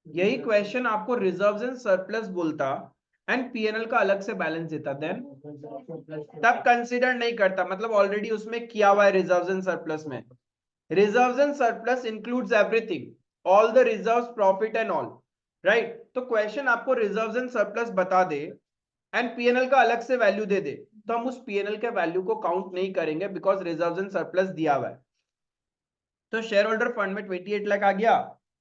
यही क्वेश्चन आपको रिजर्व्स एंड सरप्लस बोलता एंड पीएनएल का अलग से बैलेंस देता, देन तब कंसीडर नहीं करता, मतलब ऑलरेडी उसमें किया हुआ है रिजर्व्स एंड सरप्लस में। Reserves and surplus includes everything, all the reserves, profit and all, right. तो क्वेश्चन आपको रिजर्व्स एंड सरप्लस बता दे एंड पीएनएल का अलग से वैल्यू दे दे, तो हम उस पीएनएल के वैल्यू को काउंट नहीं करेंगे बिकॉज रिजर्व्स एंड सरप्लस दिया हुआ है। तो शेयर होल्डर फंड में 28 लाख आ गया,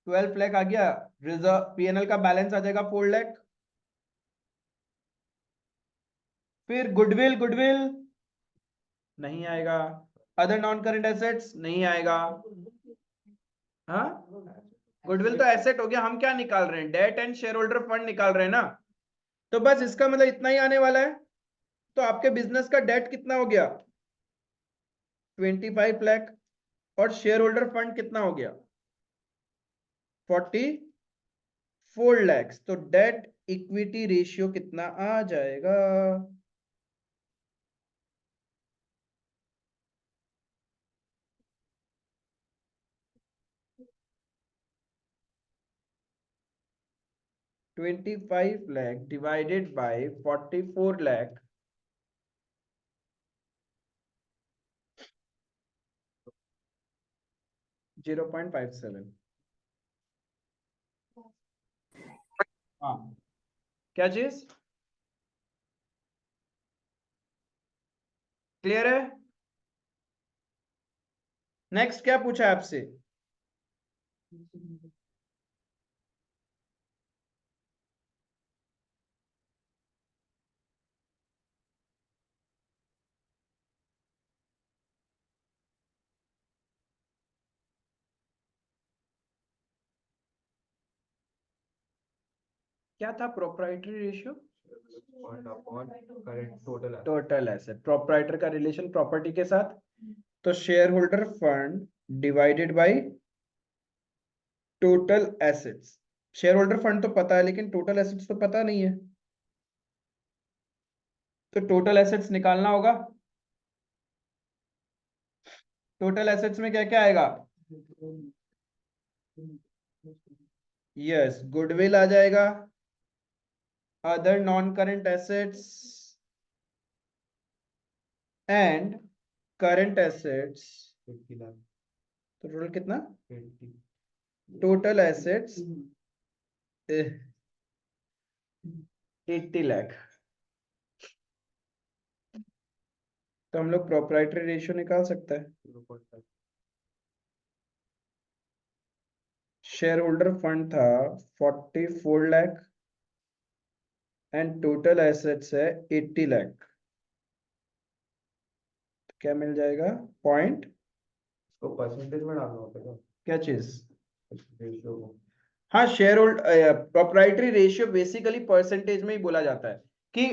12 लाख आ गया, रिजर्व पीएनएल का बैलेंस आ जाएगा 4 लाख। फिर गुडविल, गुडविल नहीं आएगा। अदर नॉन करंट एसेट्स नहीं आएगा। हाँ, गुडविल तो एसेट हो गया। हम क्या निकाल रहे हैं? Debt and share holder fund निकाल रहे हैं ना। तो बस इसका मतलब इतना ही आने वाला है। तो आपके बिजनेस का डेट कितना हो गया? 25 लाख। और शेयर होल्डर फंड कितना हो गया? 44 लाख। तो डेट इक्विटी रेशियो कितना आ जाएगा? ₹25 लाख divided by 44 लाख, 0.57। हाँ, क्या चीज क्लियर है? नेक्स्ट क्या पूछा है आपसे? क्या था proprietary ratio? Total asset, proprietor का रिलेशन प्रॉपर्टी के साथ, तो share holder fund divided by total assets. Share holder fund तो पता है लेकिन टोटल एसेट्स तो पता नहीं है, तो टोटल एसेट्स निकालना होगा। टोटल एसेट्स में क्या क्या आएगा? यस, गुडविल आ जाएगा, other non current assets and current assets. तो टोटल कितना? Total assets 80 lakh. तो हम लोग प्रोप्राइटरी रेशियो निकाल सकते हैं। शेयर होल्डर फंड था 44 लाख एंड टोटल एसेट्स है 80 लाख। तो क्या मिल जाएगा? पॉइंट, तो परसेंटेज में डालना होता है क्या चीज? रेशियो को। हाँ, share hold proprietary ratio basically percentage में ही बोला जाता है कि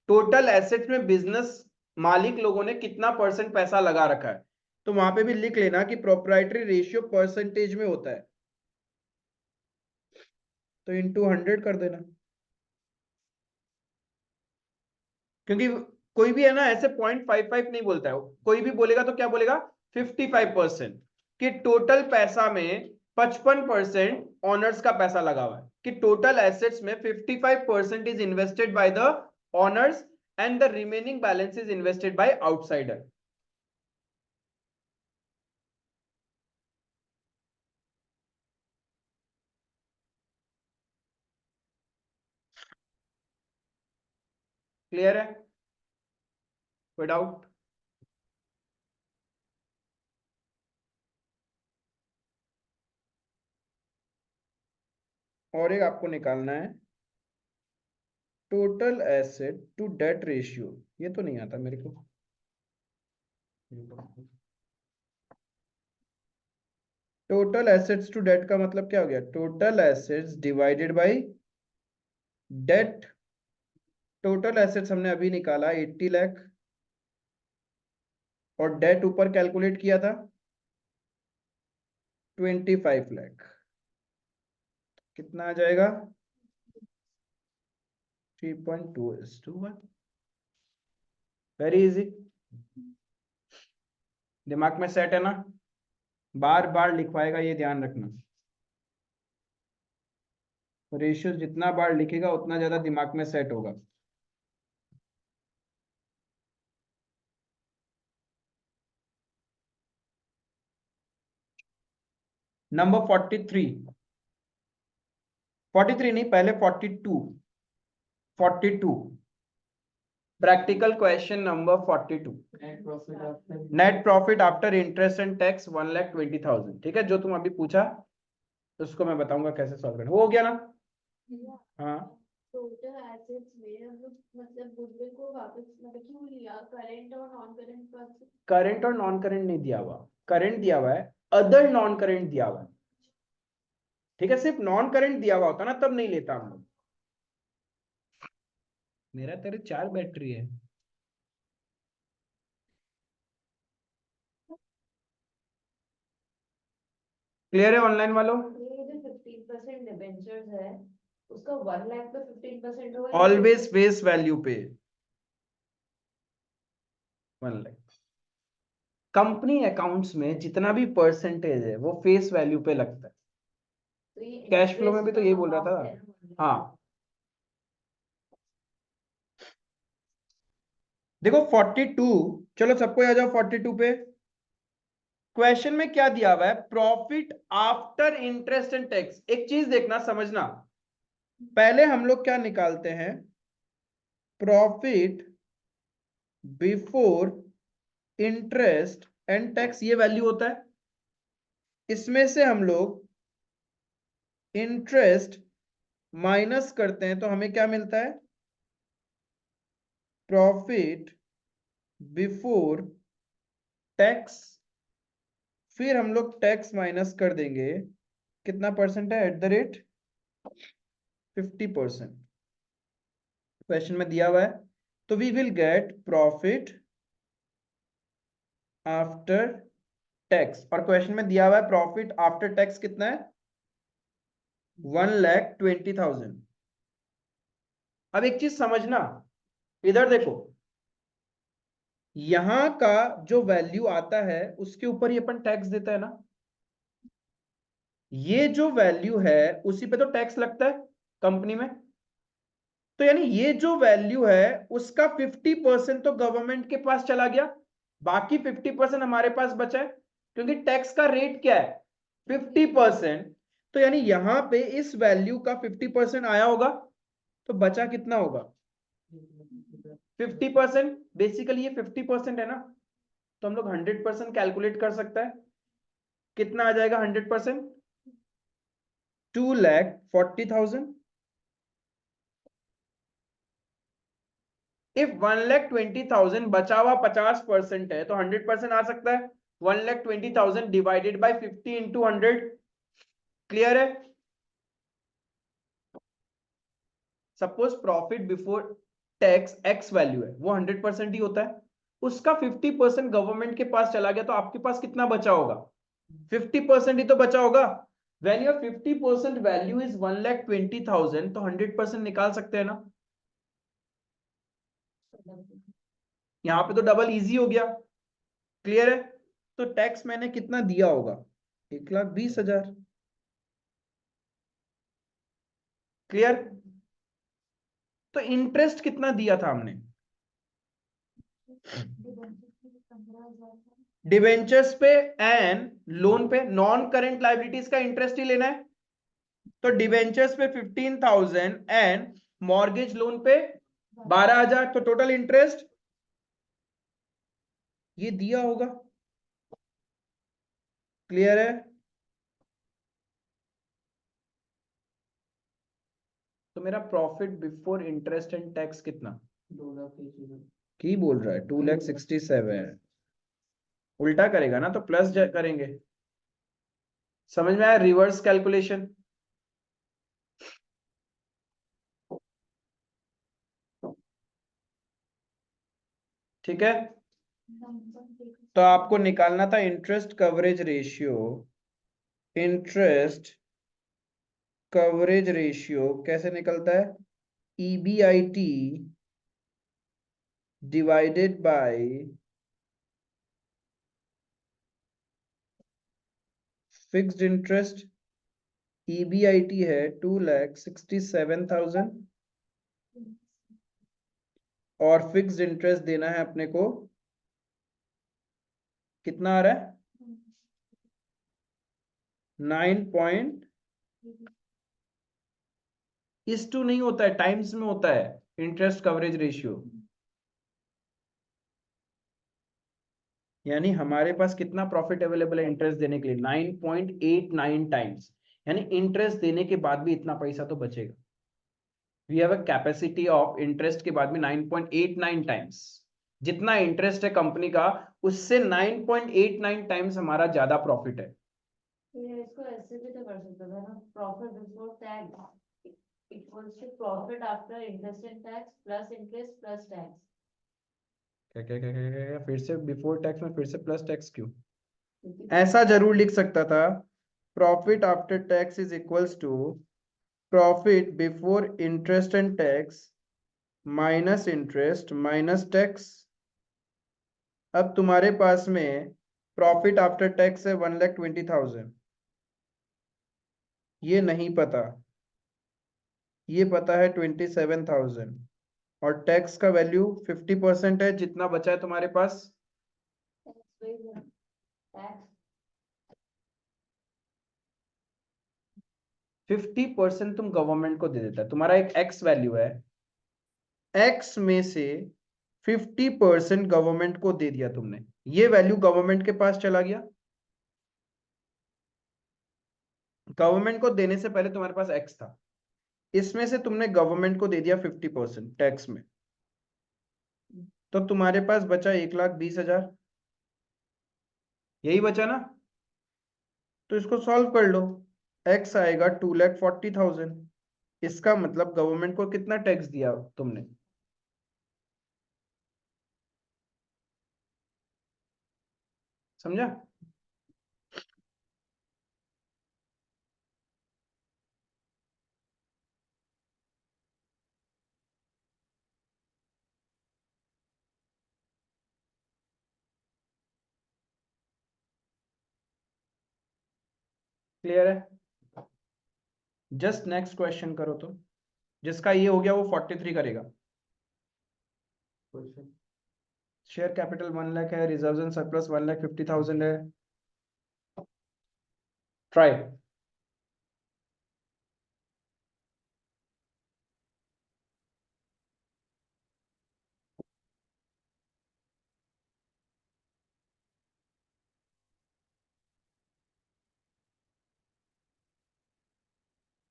टोटल एसेट्स में बिजनेस मालिक लोगों ने कितना परसेंट पैसा लगा रखा है। तो वहां पे भी लिख लेना कि प्रोप्राइटरी रेशियो परसेंटेज में होता है, तो इंटू 100 कर देना। क्योंकि कोई भी है ना ऐसे 0.55 नहीं बोलता है, कोई भी बोलेगा तो क्या बोलेगा? 55%। कि टोटल पैसा में 55% ऑनर्स का पैसा लगा हुआ है, कि टोटल एसेट्स में 55% is invested by the owners and the remaining balance is invested by outsider. Clear है? कोई डाउट? और एक आपको निकालना है total asset to debt ratio. ये तो नहीं आता मेरे को। टोटल एसेट्स टू डेट का मतलब क्या हो गया? Total assets divided by debt. Total assets हमने अभी निकाला 80 लाख और डेट ऊपर कैलकुलेट किया था 25 लाख। कितना आ जाएगा? 3.2:1। वेरी इजी, दिमाग में सेट है ना? बार बार लिखवाएगा, ये ध्यान रखना। रेशियो जितना बार लिखेगा उतना ज्यादा दिमाग में सेट होगा। नंबर 43 नहीं, पहले 42 practical question number 42। Net profit after interest and tax 1,20,000। ठीक है, जो तुम अभी पूछा उसको मैं बताऊंगा कैसे सॉल्व करना। वो हो गया ना? हाँ, टोटल एसेट्स में हम लोग मतलब गुडविल को वापस मतलब क्यों लिया? करंट और नॉन करंट का करंट और नॉन करंट नहीं दिया हुआ, करंट दिया हुआ है, अदर नॉन करंट दिया हुआ है। ठीक है, सिर्फ नॉन करंट दिया हुआ होता ना तब नहीं लेता हम लोग। मेरा तेरे 4 बैटरी है। क्लियर है ऑनलाइन वालों? ये जो 15% डिबेंचर्स है उसका 1 लाख पे 15% होगा। ऑलवेज फेस वैल्यू पे 1 लाख। कंपनी अकाउंट्स में जितना भी परसेंटेज है वो फेस वैल्यू पे लगता है। तो ये कैश फ्लो में भी तो यही बोल रहा था। amount है। हाँ, देखो 42, चलो सबको आ जाओ 42 पे। क्वेश्चन में क्या दिया हुआ है, profit after interest and tax. एक चीज देखना समझना, पहले हम लोग क्या निकालते हैं, profit before interest and tax, ये वैल्यू होता है। इसमें से हम लोग इंटरेस्ट माइनस करते हैं तो हमें क्या मिलता है, प्रॉफिट बिफोर टैक्स। फिर हम लोग टैक्स माइनस कर देंगे, कितना परसेंट है, @ 50%। क्वेश्चन में दिया हुआ है, तो we will get profit after tax. और क्वेश्चन में दिया हुआ है प्रॉफिट आफ्टर टैक्स कितना है, 1,20,000। अब एक चीज समझना, इधर देखो, यहां का जो वैल्यू आता है उसके ऊपर ही अपन टैक्स देता है ना, ये जो वैल्यू है उसी पे तो टैक्स लगता है कंपनी में। तो यानी ये जो वैल्यू है उसका 50% तो गवर्नमेंट के पास चला गया, बाकी 50% हमारे पास बचा है, क्योंकि टैक्स का रेट क्या है, 50%। तो यानी यहां पे इस वैल्यू का 50% आया होगा, तो बचा कितना होगा, 50%। बेसिकली ये 50% है ना, तो हम लोग 100% कैलकुलेट कर सकता है। कितना आ जाएगा 100%, 2,40,000। इफ 1,20,000 बचा हुआ 50% है तो 100% आ सकता है। 1,20,000 डिवाइडेड बाय 50 इंटू 100। क्लियर है। Suppose profit before tax x value है, वो 100% ही होता है, उसका 50% गवर्नमेंट के पास चला गया, तो आपके पास कितना बचा होगा, 50% ही तो बचा होगा। when your 50% वैल्यू इज 1,20,000, तो 100% निकाल सकते हैं ना, यहां पे तो डबल इजी हो गया। क्लियर है। तो टैक्स मैंने कितना दिया होगा, 1,20,000। क्लियर। तो इंटरेस्ट कितना दिया था हमने, डिवेंचर्स पे एंड लोन पे, नॉन करेंट लाइबिलिटीज का इंटरेस्ट ही लेना है। तो डिवेंचर्स पे 15,000 एंड मॉर्गेज लोन पे 12,000, तो टोटल इंटरेस्ट ये दिया होगा। क्लियर है। तो मेरा profit before interest and tax कितना, 2,00,000 की बोल रहा है, 2,67,000। उल्टा करेगा ना तो प्लस करेंगे। समझ में आया, रिवर्स कैलकुलेशन। ठीक है। तो आपको निकालना था interest coverage ratio. Interest coverage ratio कैसे निकलता है, EBIT divided by fixed interest. EBIT है 2,67,000 और फिक्स्ड इंटरेस्ट देना है अपने को, कितना आ रहा है, 9.2 नहीं होता है, टाइम्स में होता है इंटरेस्ट कवरेज रेशियो। यानी हमारे पास कितना प्रॉफिट अवेलेबल है इंटरेस्ट देने के लिए, 9.89 टाइम्स। यानी इंटरेस्ट देने के बाद भी इतना पैसा तो बचेगा। We have a capacity of interest के बाद में 9.89 टाइम्स। जितना इंटरेस्ट है कंपनी का, उससे 9.89 टाइम्स हमारा ज्यादा प्रॉफिट है। ये इसको ऐसे भी तो कर सकते थे ना, profit before tax equals to profit after interest and tax plus interest plus tax. क्या क्या क्या क्या क्या क्या? फिर से बिफोर टैक्स में फिर से प्लस टैक्स क्यों, ऐसा जरूर लिख सकता था, profit after tax is equals to profit before interest and tax minus interest minus tax. अब तुम्हारे पास में प्रॉफिट आफ्टर टैक्स है 1,20,000, ये नहीं पता, ये पता है 27,000, और टैक्स का वैल्यू 50% है, जितना बचा है तुम्हारे पास टैक्स 50% तुम गवर्नमेंट को दे देता है। तुम्हारा एक एक्स वैल्यू है, एक्स में से 50% गवर्नमेंट को दे दिया तुमने, ये वैल्यू गवर्नमेंट के पास चला गया। गवर्नमेंट को देने से पहले तुम्हारे पास एक्स था, इसमें से तुमने गवर्नमेंट को दे दिया 50% टैक्स में, तो तुम्हारे पास बचा 1,20,000, यही बचा ना। तो इसको सॉल्व कर लो, एक्स आएगा 2,40,000। इसका मतलब गवर्नमेंट को कितना टैक्स दिया तुमने? समझा? क्लियर है? जस्ट नेक्स्ट क्वेश्चन करो तो, जिसका ये हो गया वो 43 करेगा। क्वेश्चन शेयर कैपिटल 1 लाख है, रिजर्व एंड सरप्लस 1,50,000 है। ट्राई।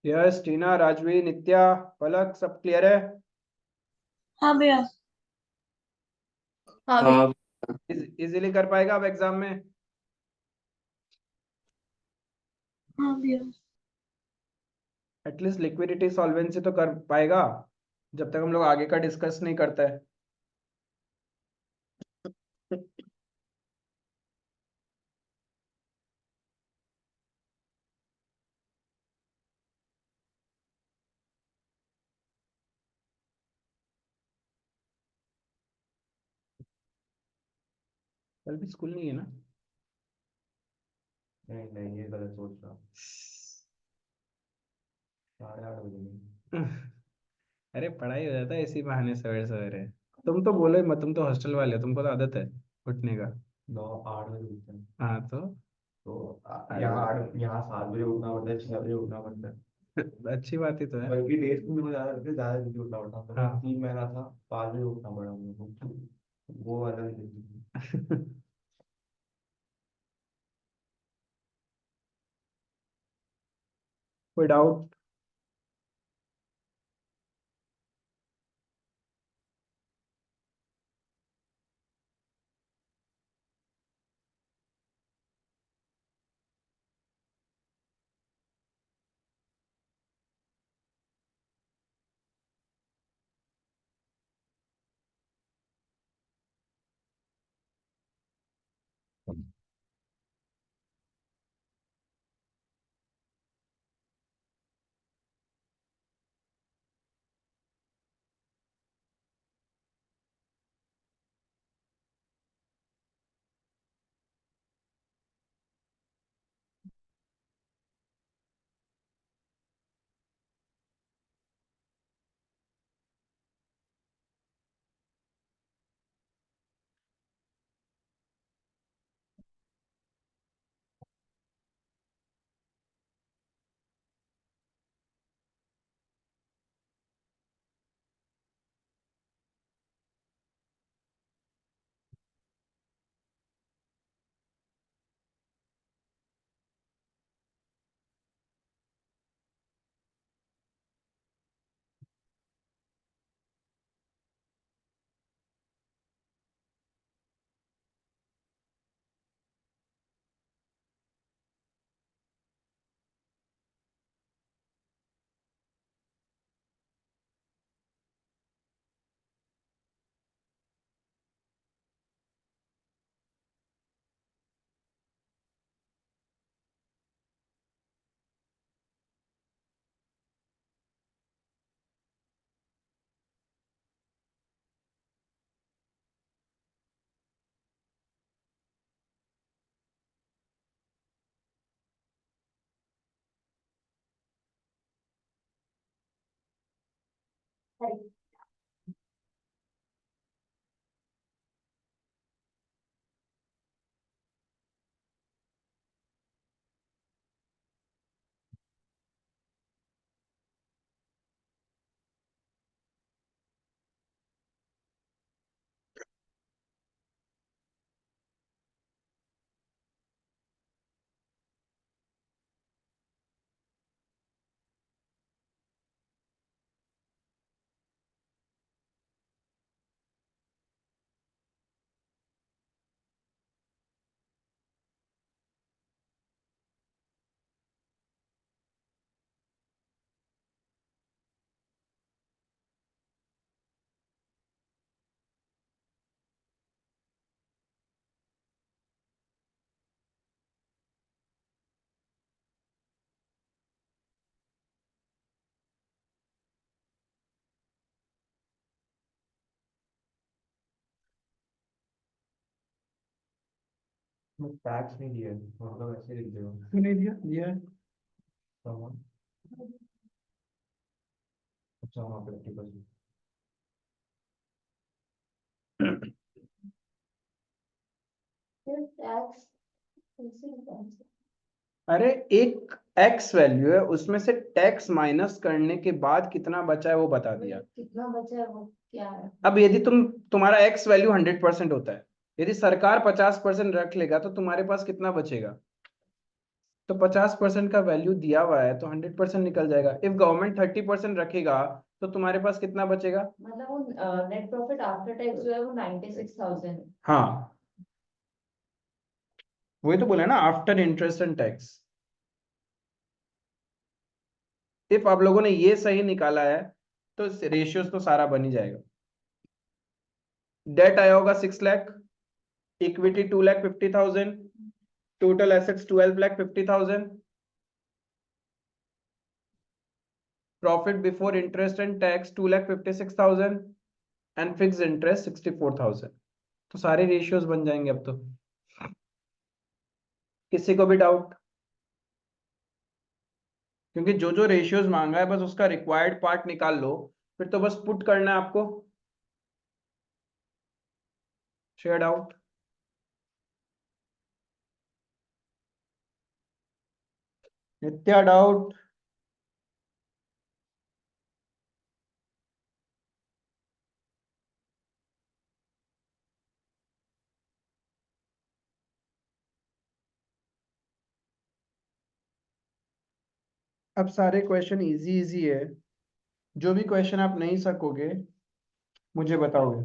यस, टीना, राजवी, नित्या, पलक, सब क्लियर है? हाँ भैया। हाँ भैया। हाँ इजीली कर पाएगा अब एग्जाम में? हाँ भैया। एटलीस्ट लिक्विडिटी सॉल्वेंसी तो कर पाएगा, जब तक हम लोग आगे का डिस्कस नहीं करते हैं। कल भी स्कूल नहीं है ना? नहीं नहीं, ये गलत सोच रहा हूँ। 8:30 बजे अरे पढ़ाई हो जाता है इसी बहाने सवेरे सवेरे। तुम तो बोलो मत, तुम तो हॉस्टल वाले हो, तुमको तो आदत है उठने का। 9-8 बजे उठते हैं। हाँ तो तो यहाँ 7 बजे उठना पड़ता है, 6 बजे उठना पड़ता है। अच्छी बात ही तो है। बल्कि डेज में मुझे ज्यादा जल्दी उठना पड़ता था। हाँ। 3 महीना था, 5 बजे उठना पड़ा मुझे, वो वाला ही। कोई डाउट? मैं टैक्स नहीं दिया है, मतलब ऐसे लिख देगा। क्यों नहीं दिया? दिया है। तो अच्छा हाँ 50%। फिर टैक्स कैसे निकालते हैं? अरे एक एक्स वैल्यू है, उसमें से टैक्स माइनस करने के बाद कितना बचा है वो बता दिया। कितना बचा है वो क्या है? अब यदि तुम्हारा एक्स वैल्यू 100% होता है, यदि सरकार 50% रख लेगा तो तुम्हारे पास कितना बचेगा? तो 50% का वैल्यू दिया हुआ है तो 100% निकल जाएगा। इफ गवर्नमेंट 30% रखेगा तो तुम्हारे पास कितना बचेगा? मतलब वो नेट प्रॉफिट आफ्टर टैक्स जो है वो 96,000 है। हाँ, वही तो बोला ना, after interest and tax. If आप लोगों ने ये सही निकाला है तो रेशियोज तो सारा बन ही जाएगा। डेट आया होगा 6 lakh, equity 2,50,000, total assets 12,50,000, profit before interest and tax 2,56,000 and fix interest 64,000। तो सारे रेशियोज बन जाएंगे अब तो। किसी को भी डाउट? क्योंकि जो जो रेशियोज मांगा है बस उसका रिक्वायर्ड पार्ट निकाल लो, फिर तो बस पुट करना है आपको। Share doubt? नित्या डाउट? अब सारे क्वेश्चन इजी इजी है, जो भी क्वेश्चन आप नहीं सकोगे मुझे बताओगे।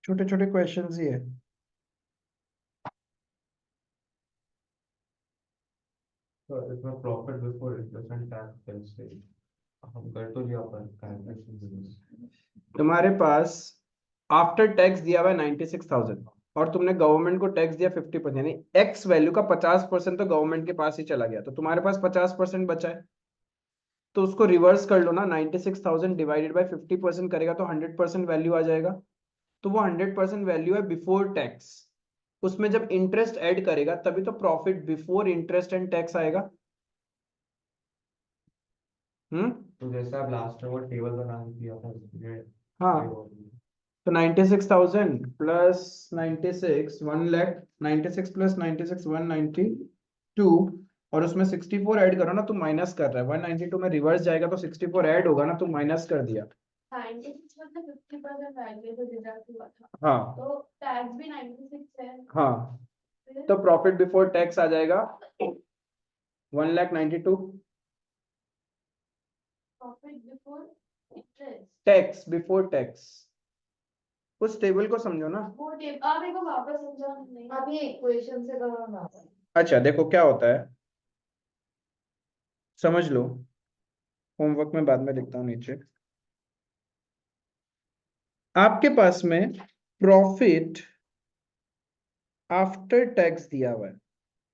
छोटे छोटे क्वेश्चन ही है। तो इसमें profit before interest and tax कैसे हम कर तो लिया अपन कैलकुलेशन। तुम्हारे पास आफ्टर टैक्स दिया हुआ है 96,000 और तुमने गवर्नमेंट को टैक्स दिया 50%, यानी एक्स वैल्यू का 50% तो गवर्नमेंट के पास ही चला गया, तो तुम्हारे पास 50% बचा है। तो उसको रिवर्स कर लो ना, 96,000 डिवाइडेड बाई 50% करेगा तो 100% वैल्यू आ जाएगा। तो वो 100% वैल्यू है बिफोर टैक्स। उसमें जब इंटरेस्ट ऐड करेगा तभी तो profit before interest and tax आएगा। हम्म। तो जैसे आप लास्ट में वो टेबल बना के दिया था उसमें हाँ, तो 96,000 प्लस 96 1 लाख, 96 प्लस 96 192, और उसमें 64 ऐड करो ना, तो माइनस कर रहा है 192 में रिवर्स जाएगा तो 64 ऐड होगा ना, तो माइनस कर दिया। 96 मतलब 50% वैल्यू तो डिडक्ट हुआ था, हाँ तो टैक्स भी 96 है। हाँ, फिर तो प्रॉफिट बिफोर टैक्स आ जाएगा 1,92,000। Profit before interest, tax before tax, उस टेबल को समझो ना। वो आप एक बार वापस समझा नहीं, अभी इक्वेशन से करना। अच्छा देखो क्या होता है, समझ लो, होमवर्क में बाद में लिखता हूँ नीचे। आपके पास में प्रॉफिट आफ्टर टैक्स दिया हुआ है,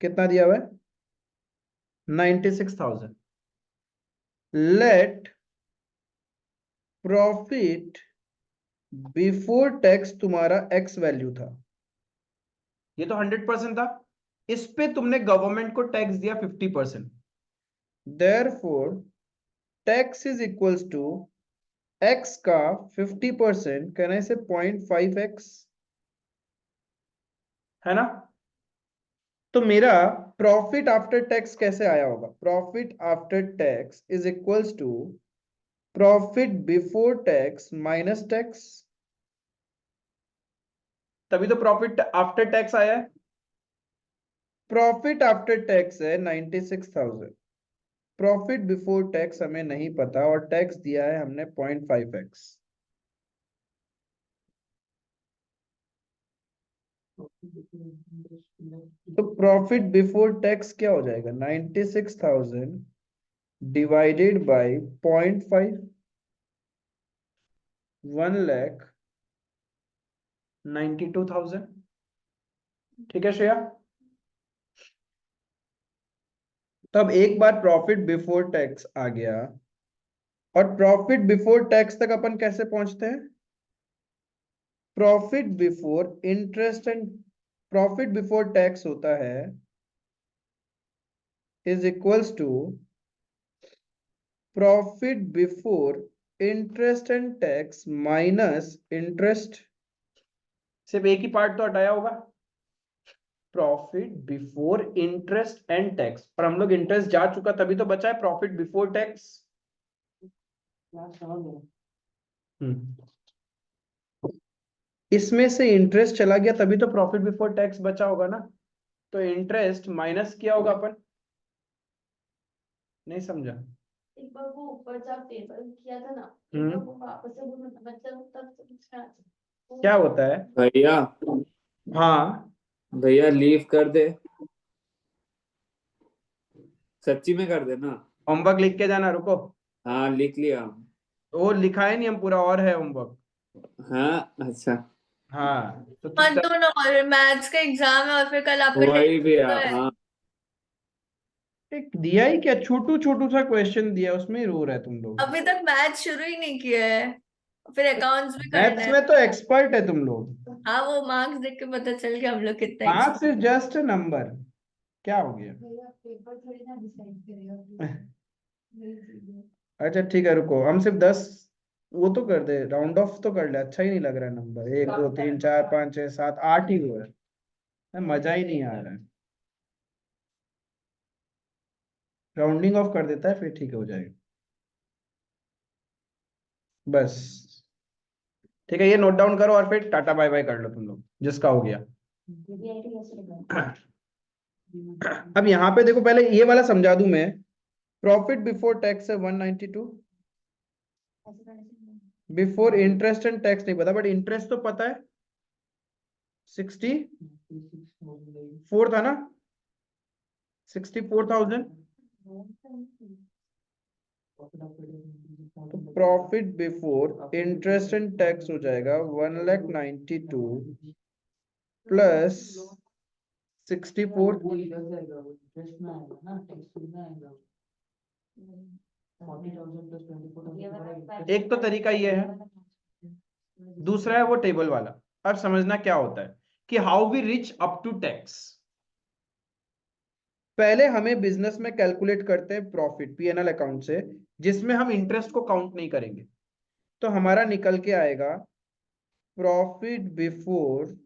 कितना दिया हुआ है? 96,000। लेट प्रॉफिट बिफोर टैक्स तुम्हारा एक्स वैल्यू था, ये तो 100% था, इस पे तुमने गवर्नमेंट को टैक्स दिया 50%। Therefore tax is equals to x का 50% कहने से 0.5x, है ना? तो मेरा प्रॉफिट आफ्टर टैक्स कैसे आया होगा? Profit after tax is equals to profit before tax minus tax, तभी तो प्रॉफिट आफ्टर टैक्स आया है। प्रॉफिट आफ्टर टैक्स है 96,000, प्रॉफिट बिफोर टैक्स हमें नहीं पता और टैक्स दिया है हमने 0.5x। तो प्रॉफिट बिफोर टैक्स क्या हो जाएगा? 96,000 डिवाइडेड बाय 0.5, 1,92,000। ठीक है श्रेया। तब एक बार प्रॉफिट बिफोर टैक्स आ गया, और प्रॉफिट बिफोर टैक्स तक अपन कैसे पहुंचते हैं? Profit before interest and profit before tax होता है is equals to profit before interest and tax minus interest. सिर्फ एक ही पार्ट तो हटाया होगा, profit before interest and tax, और हम लोग इंटरेस्ट जा चुका तभी तो बचा है प्रॉफिट बिफोर टैक्स। इसमें से इंटरेस्ट चला गया तभी तो प्रॉफिट बिफोर टैक्स बचा होगा ना। तो इंटरेस्ट माइनस किया होगा अपन। नहीं समझा? एक बार वो ऊपर जब टेबल किया था ना, एक हम्म। बार वो वापस से वो बच्चा तब समझ में आ जाए। क्या होता है? भैया हाँ, भैया लीव कर दे, सच्ची में कर दे ना। होमवर्क लिख के जाना, रुको। हाँ लिख लिया। वो लिखा है नहीं हम पूरा, और है होमवर्क। हाँ अच्छा, हाँ तो मत चुपचाप। दो ना, और मैथ्स का एग्जाम है और फिर कल आपका वही टेस्ट भैया। है। हाँ एक दिया ही क्या, छोटू छोटू सा क्वेश्चन दिया, उसमें ही रो रहे तुम लोग। अभी तक मैथ शुरू ही नहीं किया है, फिर अकाउंट्स भी करना मैथ्स है। में तो एक्सपर्ट है तुम लोग। हाँ, वो मार्क्स देख के पता चल गया हम लोग कितना marks is just a number. क्या हो गया? भैया पेपर थोड़ी ना डिसाइड करेगा। अच्छा ठीक है, रुको, हम सिर्फ 10 वो तो कर दे, राउंड ऑफ तो कर ले। अच्छा ही नहीं लग रहा है नंबर, 1 2 3 4 5 6 7 8 ही हुआ है, मजा ही नहीं आ रहा है। राउंडिंग ऑफ कर देता है फिर ठीक हो जाएगा। बस ठीक है, ये नोट डाउन करो और फिर टाटा बाय बाय कर लो तुम लोग, जिसका हो गया। अब यहाँ पे देखो, पहले ये वाला समझा दूं मैं। प्रॉफिट बिफोर टैक्स है 192, बिफोर इंटरेस्ट एंड टैक्स नहीं पता, बट इंटरेस्ट तो पता है 64 था ना, 64,000। तो profit before interest and tax हो जाएगा 1,92,000 प्लस 64। इधर जाएगा वो इंटरेस्ट में आएगा ना, टैक्स में आएगा 40,000 प्लस 24,000। एक तो तरीका ये है, दूसरा है वो टेबल वाला। अब समझना क्या होता है कि how we reach up to tax. पहले हमें बिजनेस में कैलकुलेट करते हैं प्रॉफिट पीएनएल अकाउंट से, जिसमें हम इंटरेस्ट को काउंट नहीं करेंगे। तो हमारा निकल के आएगा profit before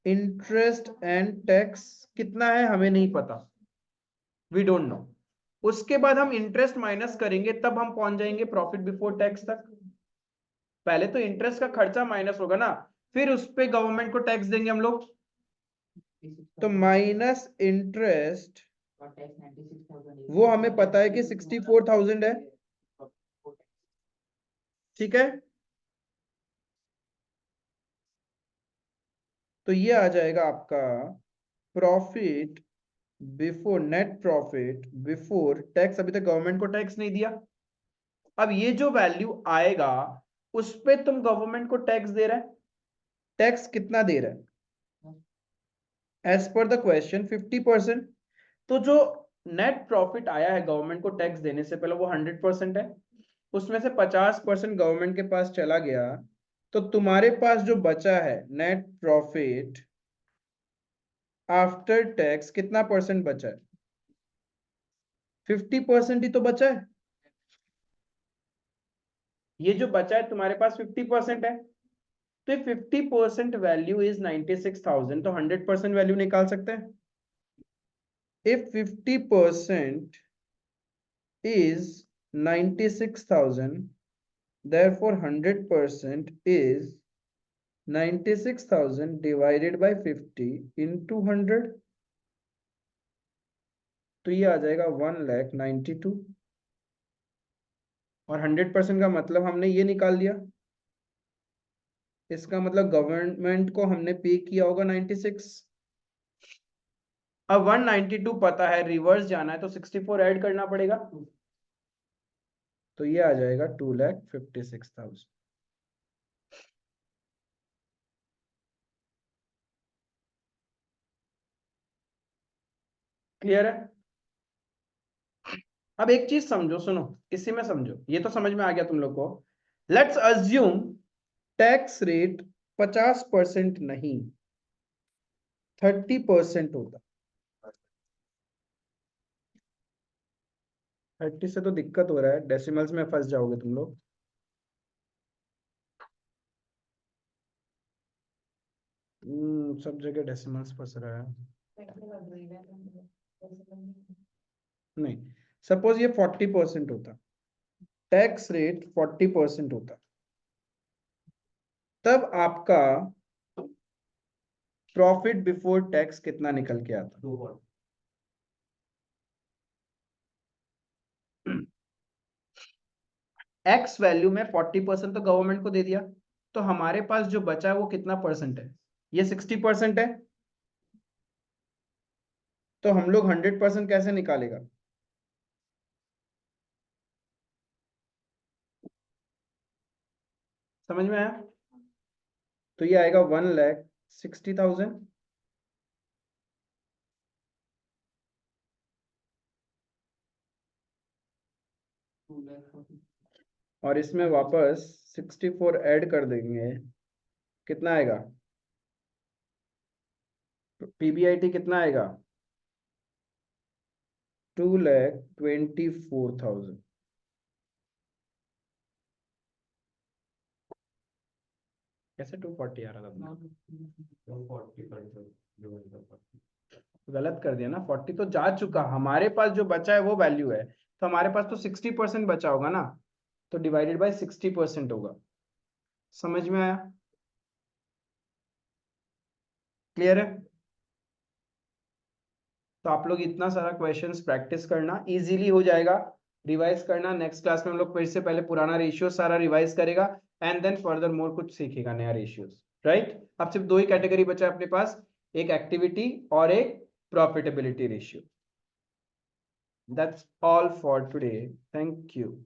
interest and tax. कितना है हमें नहीं पता, वी डोंट नो। उसके बाद हम इंटरेस्ट माइनस करेंगे, तब हम पहुंच जाएंगे प्रॉफिट बिफोर टैक्स तक। पहले तो इंटरेस्ट का खर्चा माइनस होगा ना, फिर उस पे गवर्नमेंट को टैक्स देंगे हम लोग। तो माइनस इंटरेस्ट, और टैक्स 96,000 वो हमें पता है कि 64,000 है। ठीक है, तो ये आ जाएगा आपका profit before, net profit before tax. अभी तक गवर्नमेंट को टैक्स नहीं दिया। अब ये जो वैल्यू आएगा उस पे तुम गवर्नमेंट को टैक्स दे रहे हैं। टैक्स कितना दे रहा है? As per the question 50%। तो जो नेट प्रॉफिट आया है गवर्नमेंट को टैक्स देने से पहले, वो 100% है। उसमें से 50% गवर्नमेंट के पास चला गया, तो तुम्हारे पास जो बचा है नेट प्रॉफिट आफ्टर टैक्स, कितना परसेंट बचा है? 50% ही तो बचा है। ये जो बचा है तुम्हारे पास 50% है, तो 50% वैल्यू इज 96,000, तो 100% वैल्यू निकाल सकते हैं। If 50% is 96,000, therefore 100% is 96,000 divided by 50 into 100। तो ये आ जाएगा 1,92,000, और 100% का मतलब हमने ये निकाल लिया। इसका मतलब गवर्नमेंट को हमने पे किया होगा 96। अब 192 पता है, रिवर्स जाना है तो 64 ऐड करना पड़ेगा, तो ये आ जाएगा 2,56,000। क्लियर है? अब एक चीज समझो, सुनो, इसी में समझो, ये तो समझ में आ गया तुम लोग को। लेट्स अज्यूम टैक्स रेट 50% नहीं 30% होता। 30 से तो दिक्कत हो रहा है, डेसिमल्स में फंस जाओगे तुम लोग। सब जगह डेसिमल्स फंस रहा है। नहीं, सपोज ये 40% होता, टैक्स रेट 40% होता, तब आपका प्रॉफिट बिफोर टैक्स कितना निकल के आता? 240। एक्स वैल्यू में 40% तो गवर्नमेंट को दे दिया, तो हमारे पास जो बचा है वो कितना परसेंट है? ये 60% है, तो हम लोग 100% कैसे निकालेगा? समझ में आया? तो ये आएगा 1,60,000 और इसमें वापस 64 ऐड कर देंगे, कितना आएगा? पीबीआईटी कितना आएगा? 2,24,000। कैसे 240 आ रहा था अपना? 140 डिवाइडेड बाय 40। गलत कर दिया ना, 40 तो जा चुका, हमारे पास जो बचा है वो वैल्यू है, तो हमारे पास तो 60% बचा होगा ना, तो डिवाइडेड बाय 60% होगा। समझ में आया? क्लियर है? तो आप लोग इतना सारा क्वेश्चंस प्रैक्टिस करना, इजीली हो जाएगा। रिवाइज करना, नेक्स्ट क्लास में हम लोग फिर से पहले पुराना रेशियो सारा रिवाइज करेगा एंड देन फर्दर मोर कुछ सीखेगा नया रेशियोज, राइट? अब सिर्फ दो ही कैटेगरी बचा है अपने पास, एक एक्टिविटी और एक profitability ratio. That's all for today. Thank you.